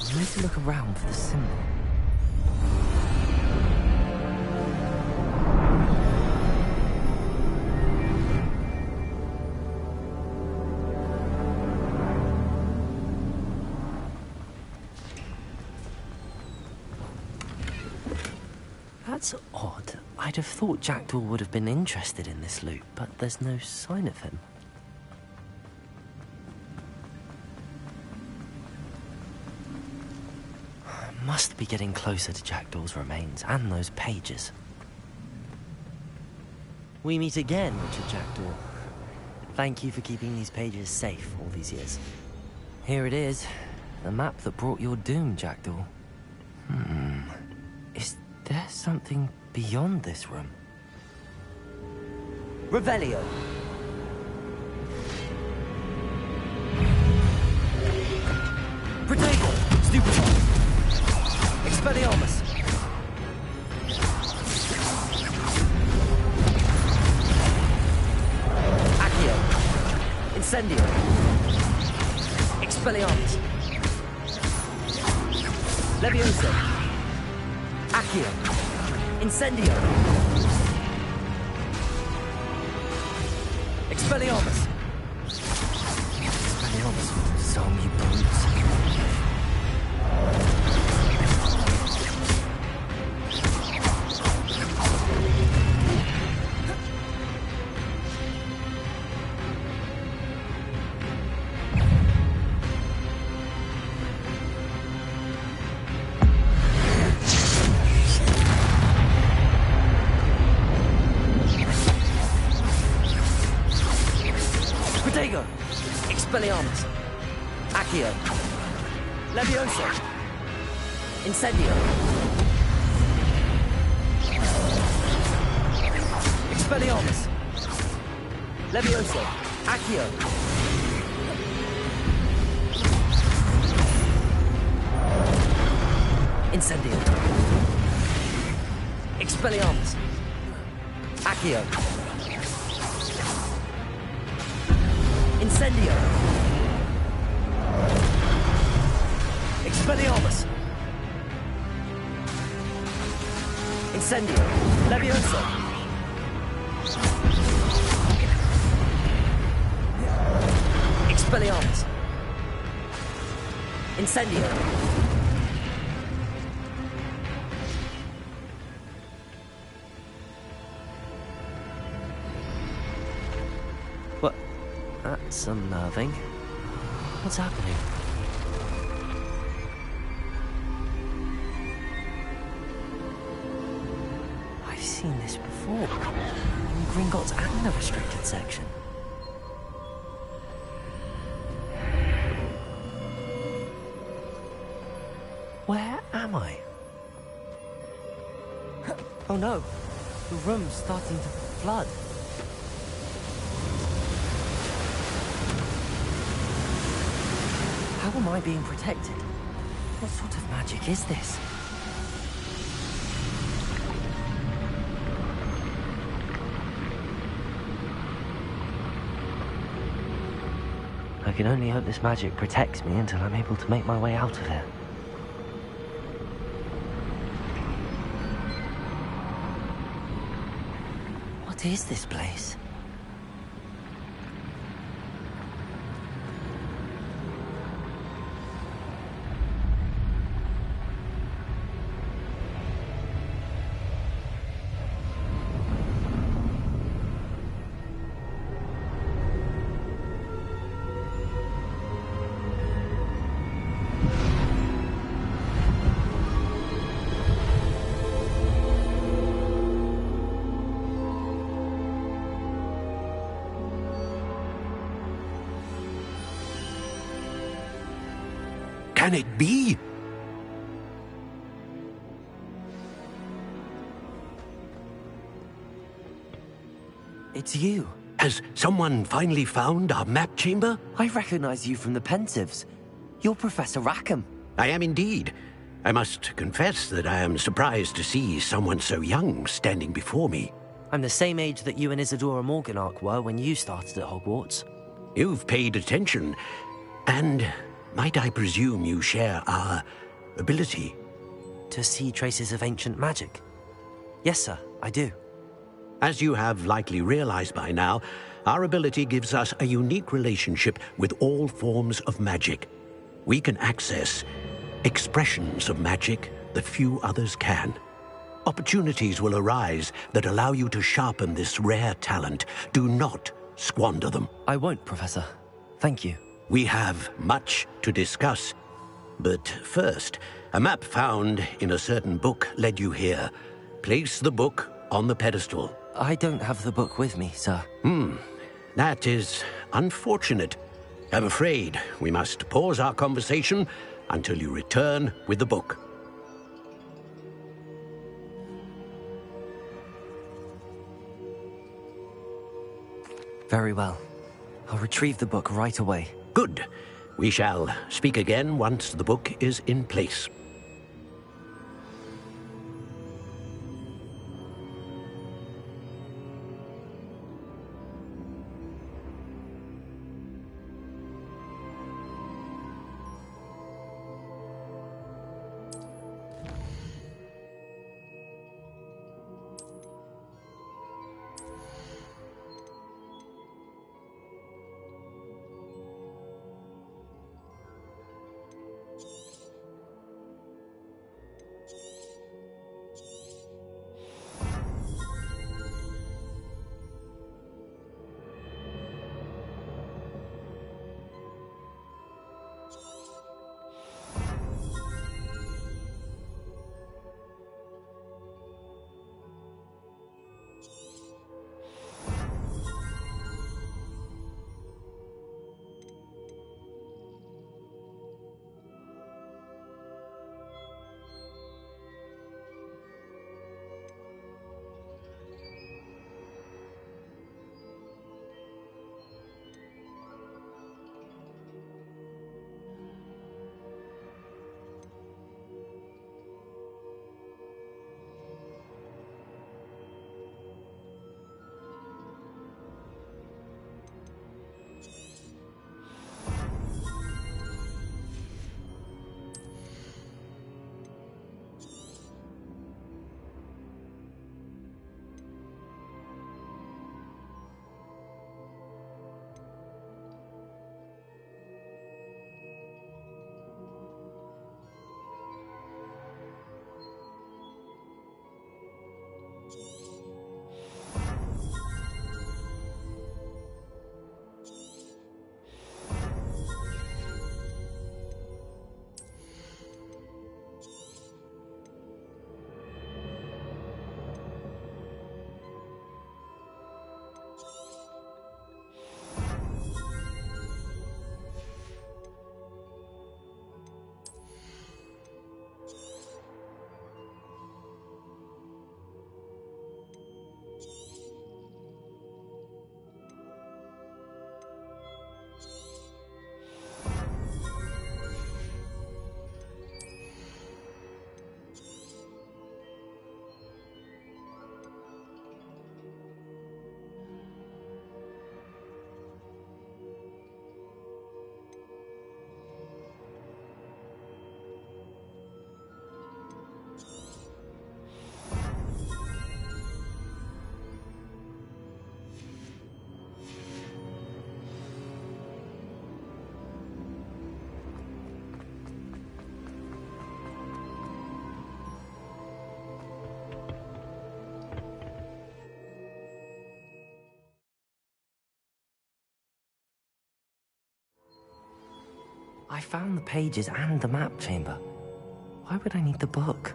I need to look around for the symbol. That's odd. I'd have thought Jackdaw would have been interested in this loot, but there's no sign of him. Must be getting closer to Jackdaw's remains and those pages. We meet again, Richard Jackdaw. Thank you for keeping these pages safe all these years. Here it is, the map that brought your doom, Jackdaw. Is there something beyond this room? Revelio! Protego! Stupefy! Expelliarmus! Accio! Incendio! Expelliarmus! Levioso! Accio! Incendio! Expelliarmus! Expelliarmus, zombie bones. Protego! Expelliarmus! Accio! Levioso! Incendio! Expelliarmus! Levioso! Accio! Incendio! Expelliarmus! Accio! Incendio! Expelliarmus! Incendio! Levioso! Expelliarmus! Incendio! That's unnerving. What's happening? I've seen this before. In Gringotts and the restricted section. Where am I? Oh no! The room's starting to flood. How am I being protected? What sort of magic is this? I can only hope this magic protects me until I'm able to make my way out of here. What is this place? Can it be? It's you. Has someone finally found our map chamber? I recognize you from the Pensives. You're Professor Rackham. I am indeed. I must confess that I am surprised to see someone so young standing before me. I'm the same age that you and Isadora Morganach were when you started at Hogwarts. You've paid attention, and might I presume you share our ability? To see traces of ancient magic? Yes, sir, I do. As you have likely realized by now, our ability gives us a unique relationship with all forms of magic. We can access expressions of magic that few others can. Opportunities will arise that allow you to sharpen this rare talent. Do not squander them. I won't, Professor. Thank you. We have much to discuss. But first, a map found in a certain book led you here. Place the book on the pedestal. I don't have the book with me, sir. That is unfortunate. I'm afraid we must pause our conversation until you return with the book. Very well. I'll retrieve the book right away. Good. We shall speak again once the book is in place. I found the pages and the map chamber. Why would I need the book?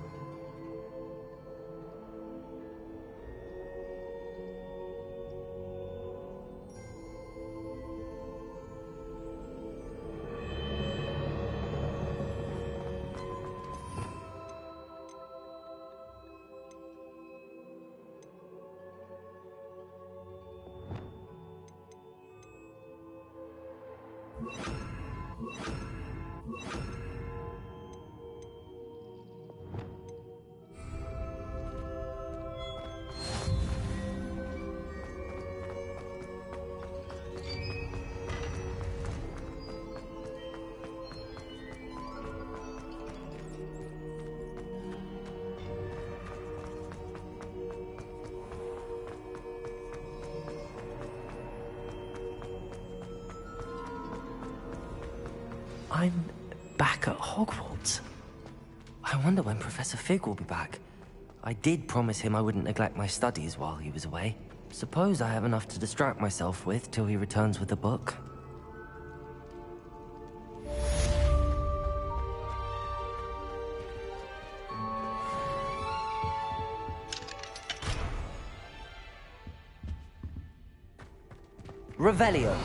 I'm back at Hogwarts. I wonder when Professor Fig will be back. I did promise him I wouldn't neglect my studies while he was away. Suppose I have enough to distract myself with till he returns with the book. Revelio.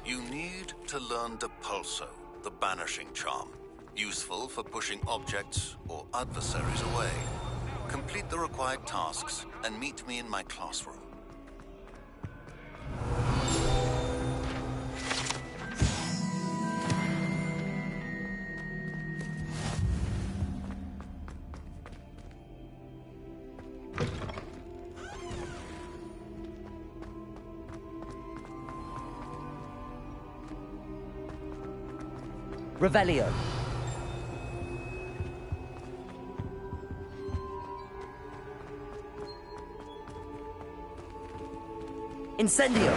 You need to learn Depulso, the banishing charm. Useful for pushing objects or adversaries away. Complete the required tasks and meet me in my classroom. Revelio. Incendio.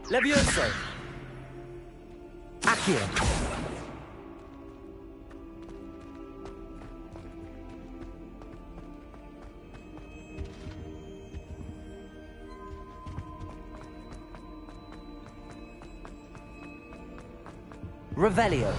Levioso. Accio. Revelio.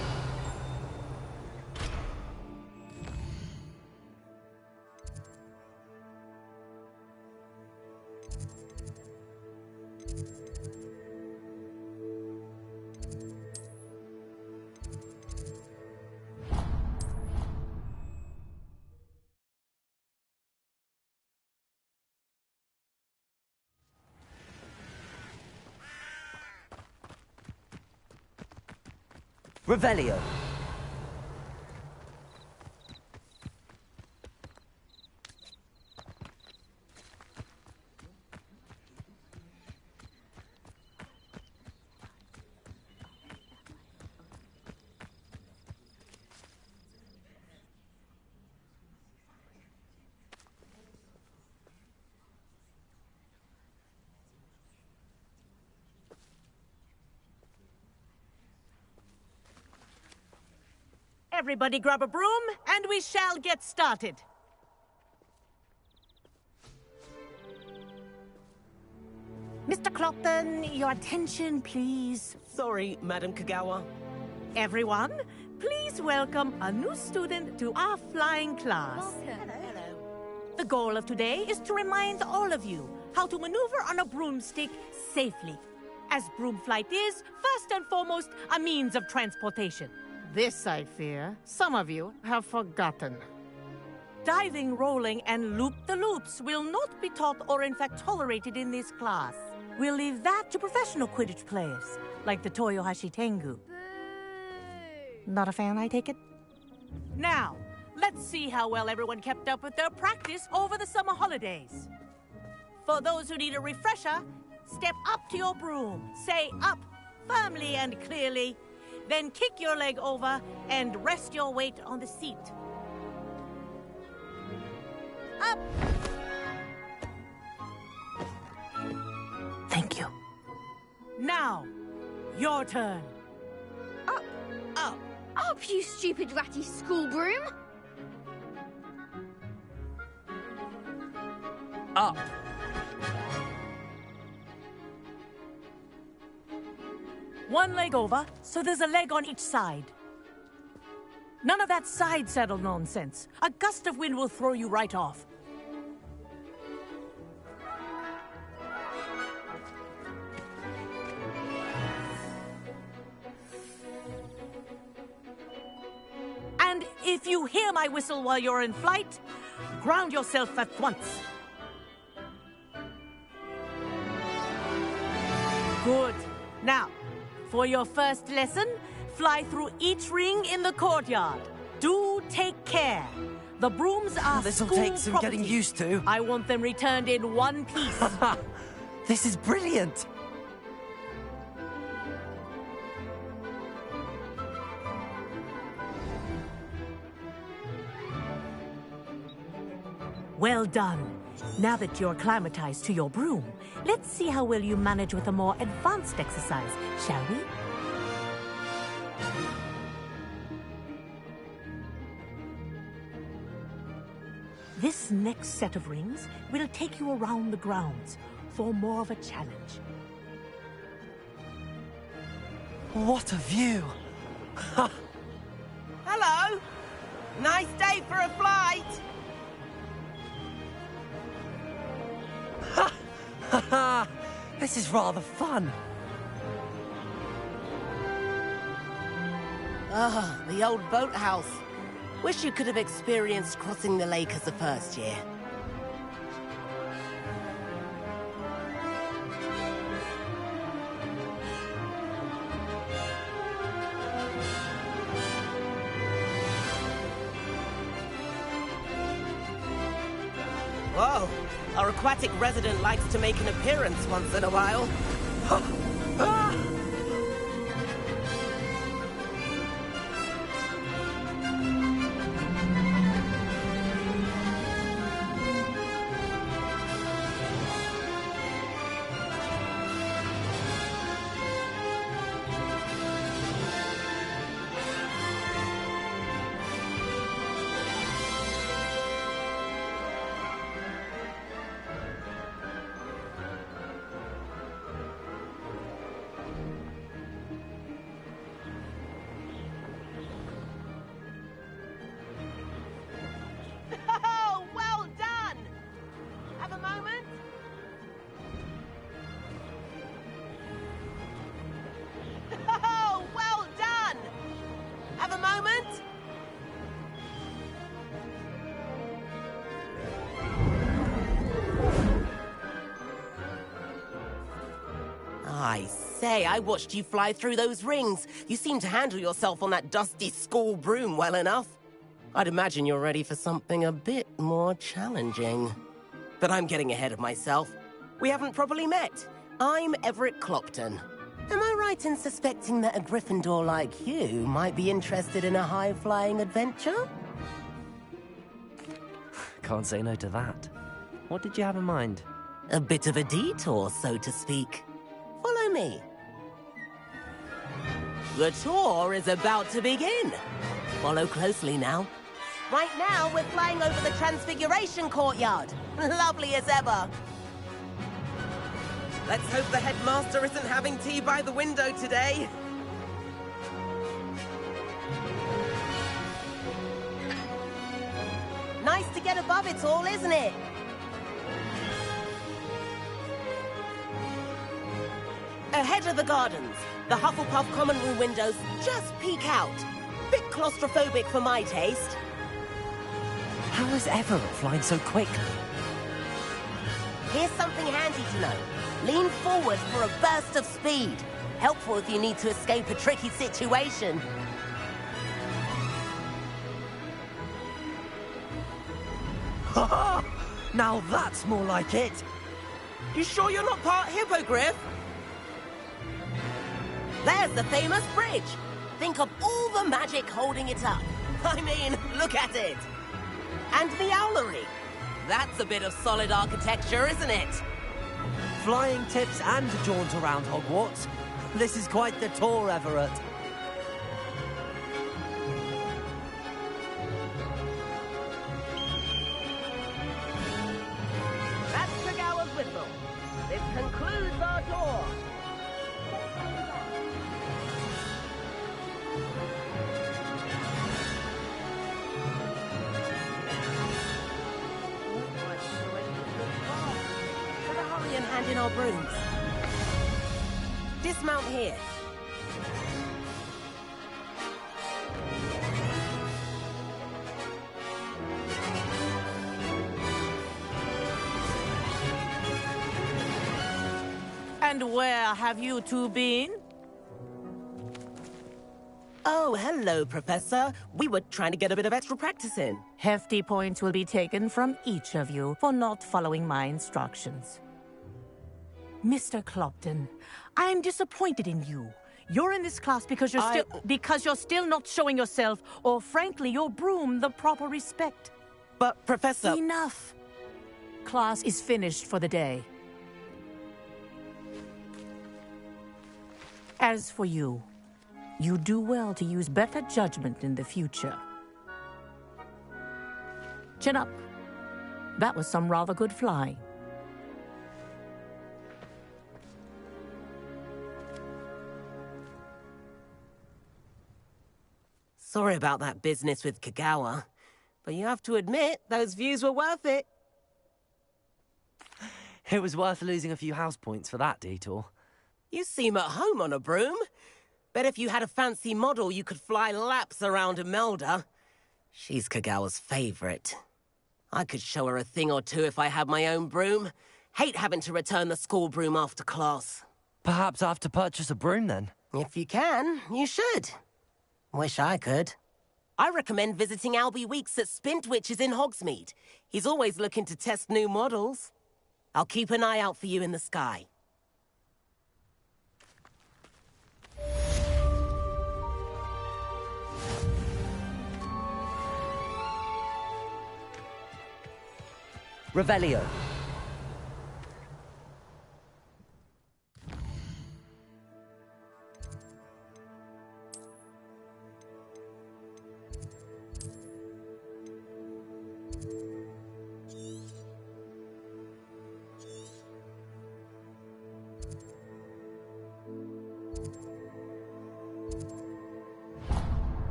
Revelio. Everybody grab a broom, and we shall get started. Mr. Clopton, your attention, please. Sorry, Madam Kagawa. Everyone, please welcome a new student to our flying class. Hello. The goal of today is to remind all of you how to maneuver on a broomstick safely, as broom flight is, first and foremost, a means of transportation. This, I fear, some of you have forgotten. Diving, rolling, and loop-the-loops will not be taught or in fact tolerated in this class. We'll leave that to professional Quidditch players, like the Toyohashi Tengu. Not a fan, I take it? Now, let's see how well everyone kept up with their practice over the summer holidays. For those who need a refresher, step up to your broom, say up, firmly and clearly, then kick your leg over and rest your weight on the seat. Up! Thank you. Now, your turn. Up. Up. Up, you stupid ratty school broom! up. One leg over, so there's a leg on each side. None of that side saddle nonsense. A gust of wind will throw you right off. And if you hear my whistle while you're in flight, ground yourself at once. Good. Now, for your first lesson, fly through each ring in the courtyard. Do take care. The brooms are This'll school property. used to. I want them returned in one piece. This is brilliant. Well done. Now that you're acclimatized to your broom, let's see how well you manage with a more advanced exercise, shall we? This next set of rings will take you around the grounds for more of a challenge. What a view! Hello! Nice day for a flight! Haha! This is rather fun. Ah, the old boathouse. Wish you could have experienced crossing the lake as a first year. Whoa! Our aquatic resident likes to make an appearance once in a while. Oh, well done! Have a moment? Oh, well done! Have a moment? I say, I watched you fly through those rings. You seem to handle yourself on that dusty school broom well enough. I'd imagine you're ready for something a bit more challenging. But I'm getting ahead of myself. We haven't properly met. I'm Everett Clopton. Am I right in suspecting that a Gryffindor like you might be interested in a high-flying adventure? Can't say no to that. What did you have in mind? A bit of a detour, so to speak. Follow me. The tour is about to begin. Follow closely now. Right now, we're flying over the Transfiguration Courtyard. Lovely as ever. Let's hope the headmaster isn't having tea by the window today. Nice to get above it all, isn't it? Ahead of the gardens, the Hufflepuff common room windows just peek out. Bit claustrophobic for my taste. How is Everett flying so quickly? Here's something handy to know. Lean forward for a burst of speed. Helpful if you need to escape a tricky situation. Ha! Now that's more like it. You sure you're not part hippogriff? There's the famous bridge. Think of all the magic holding it up. I mean, look at it. And the owlery. That's a bit of solid architecture, isn't it? Flying tips and a jaunt around Hogwarts. This is quite the tour, Everett. That's hand in our brooms. Dismount here. And where have you two been? Oh, hello, Professor. We were trying to get a bit of extra practice in. Hefty points will be taken from each of you for not following my instructions. Mr. Clopton, I'm disappointed in you. You're in this class because you're still not showing yourself, or frankly, your broom the proper respect. But, Professor... Enough. Class is finished for the day. As for you, you do well to use better judgment in the future. Chin up. That was some rather good flying. Sorry about that business with Kagawa, but you have to admit, those views were worth it. It was worth losing a few house points for that detour. You seem at home on a broom. Bet if you had a fancy model, you could fly laps around Imelda. She's Kagawa's favorite. I could show her a thing or two if I had my own broom. Hate having to return the school broom after class. Perhaps I have to purchase a broom then. If you can, you should. Wish I could. I recommend visiting Albie Weeks at Spintwitches in Hogsmeade. He's always looking to test new models. I'll keep an eye out for you in the sky. Revelio.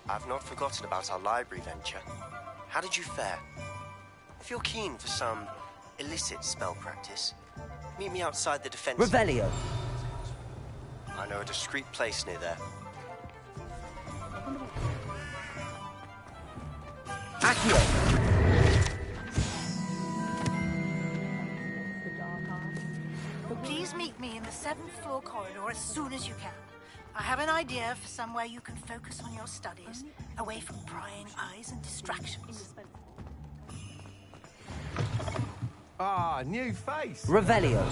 I've not forgotten about our library venture. How did you fare? If you're keen for some illicit spell practice, meet me outside the defense... Revelio! I know a discreet place near there. Accio! Please meet me in the 7th floor corridor as soon as you can. I have an idea for somewhere you can focus on your studies, away from prying eyes and distractions. Ah, new face. Revelio.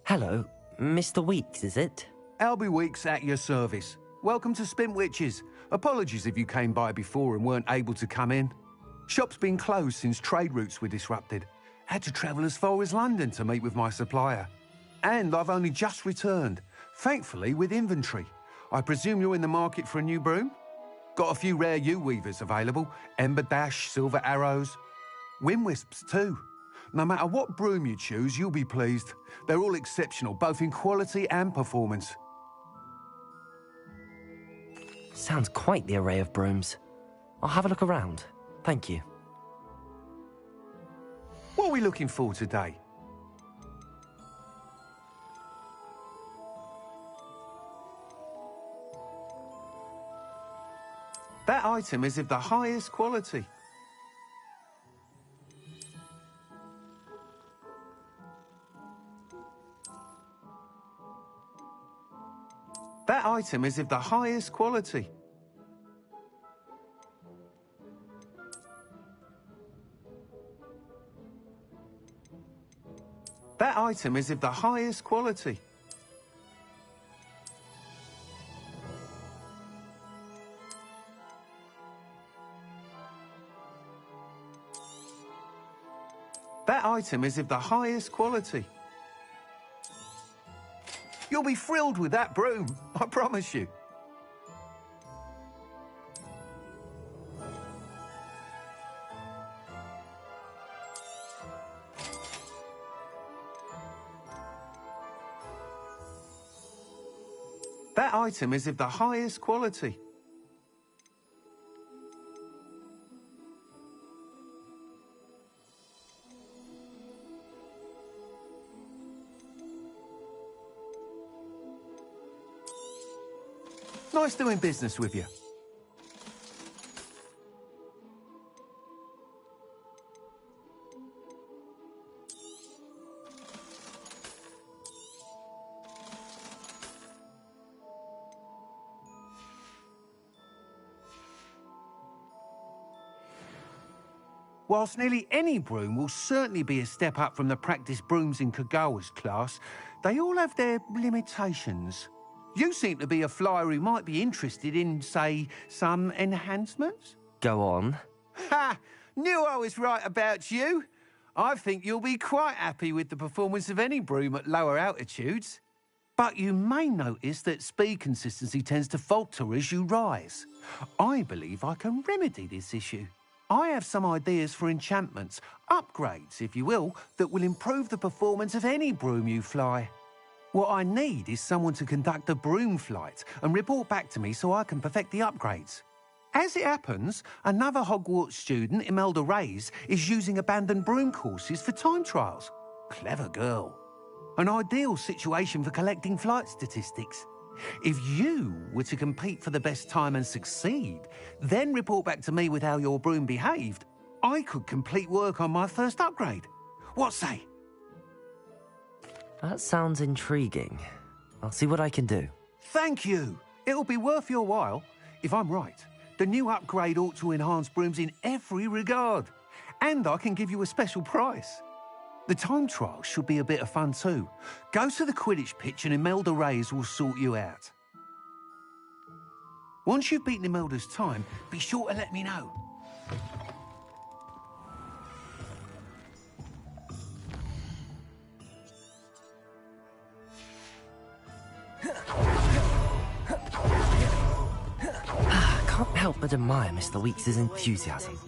Hello, Mr. Weeks, is it? Albie Weeks at your service. Welcome to Spintwitches. Apologies if you came by before and weren't able to come in. Shop's been closed since trade routes were disrupted. Had to travel as far as London to meet with my supplier. And I've only just returned, thankfully with inventory. I presume you're in the market for a new broom? Got a few rare U-weavers available. Ember Dash, Silver Arrows. Wind Wisps too. No matter what broom you choose, you'll be pleased. They're all exceptional, both in quality and performance. Sounds quite the array of brooms. I'll have a look around. Thank you. What are we looking for today? That item is of the highest quality. That item is of the highest quality. That item is of the highest quality. That item is of the highest quality. You'll be thrilled with that broom, I promise you. That item is of the highest quality. Nice doing business with you. Whilst nearly any broom will certainly be a step up from the practice brooms in Kagawa's class, they all have their limitations. You seem to be a flyer who might be interested in, say, some enhancements? Go on. Ha! Knew I was right about you. I think you'll be quite happy with the performance of any broom at lower altitudes. But you may notice that speed consistency tends to falter as you rise. I believe I can remedy this issue. I have some ideas for enchantments, upgrades, if you will, that will improve the performance of any broom you fly. What I need is someone to conduct a broom flight and report back to me so I can perfect the upgrades. As it happens, another Hogwarts student, Imelda Reyes, is using abandoned broom courses for time trials. Clever girl. An ideal situation for collecting flight statistics. If you were to compete for the best time and succeed, then report back to me with how your broom behaved, I could complete work on my first upgrade. What say? That sounds intriguing. I'll see what I can do. Thank you. It'll be worth your while. If I'm right, the new upgrade ought to enhance brooms in every regard. And I can give you a special price. The time trial should be a bit of fun too. Go to the Quidditch pitch and Imelda Reyes will sort you out. Once you've beaten Imelda's time, be sure to let me know. Can't help but admire Mr. Weeks' enthusiasm.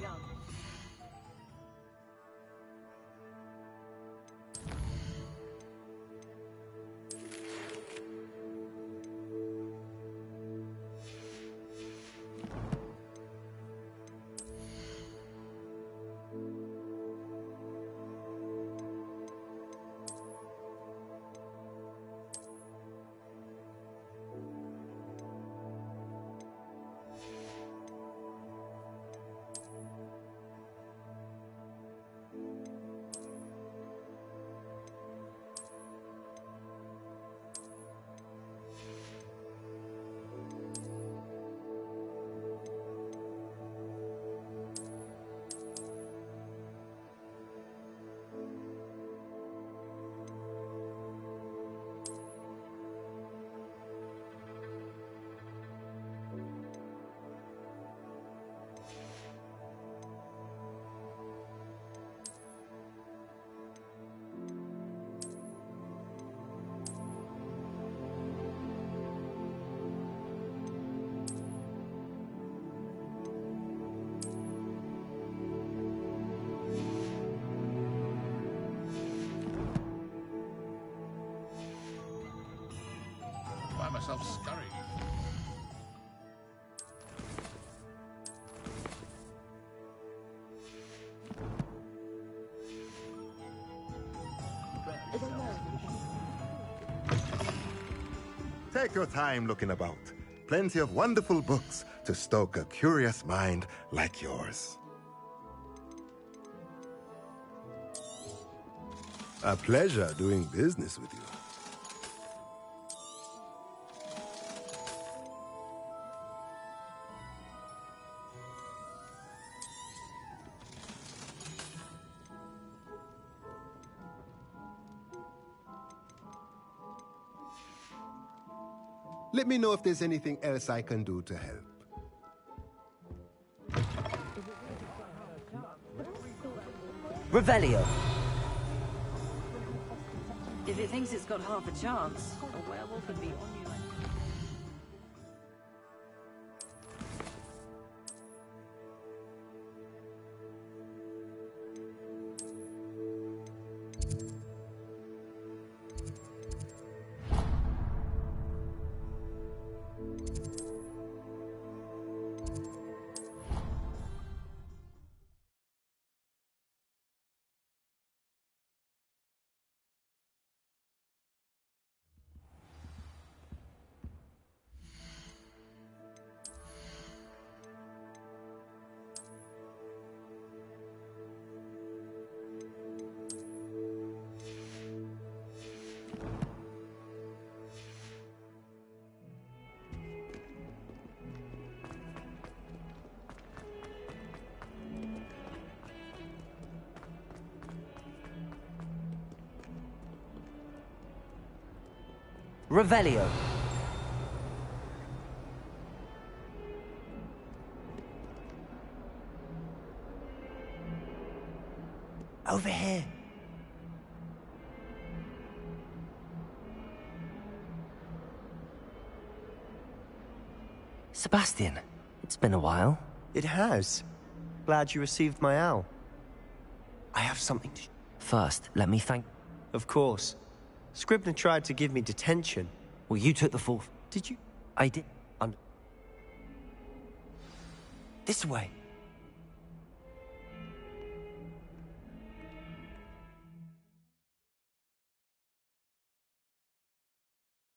Find myself scurrying. Take your time looking about. Plenty of wonderful books to stoke a curious mind like yours. A pleasure doing business with you. Let me know if there's anything else I can do to help. Revelio. If it thinks it's got half a chance, a werewolf would be on you like... Revelio. Over here. Sebastian, it's been a while. It has. Glad you received my owl. I have something to... First, let me thank... Of course. Scribner tried to give me detention. Well, you took the fourth. Did you? I did. This way.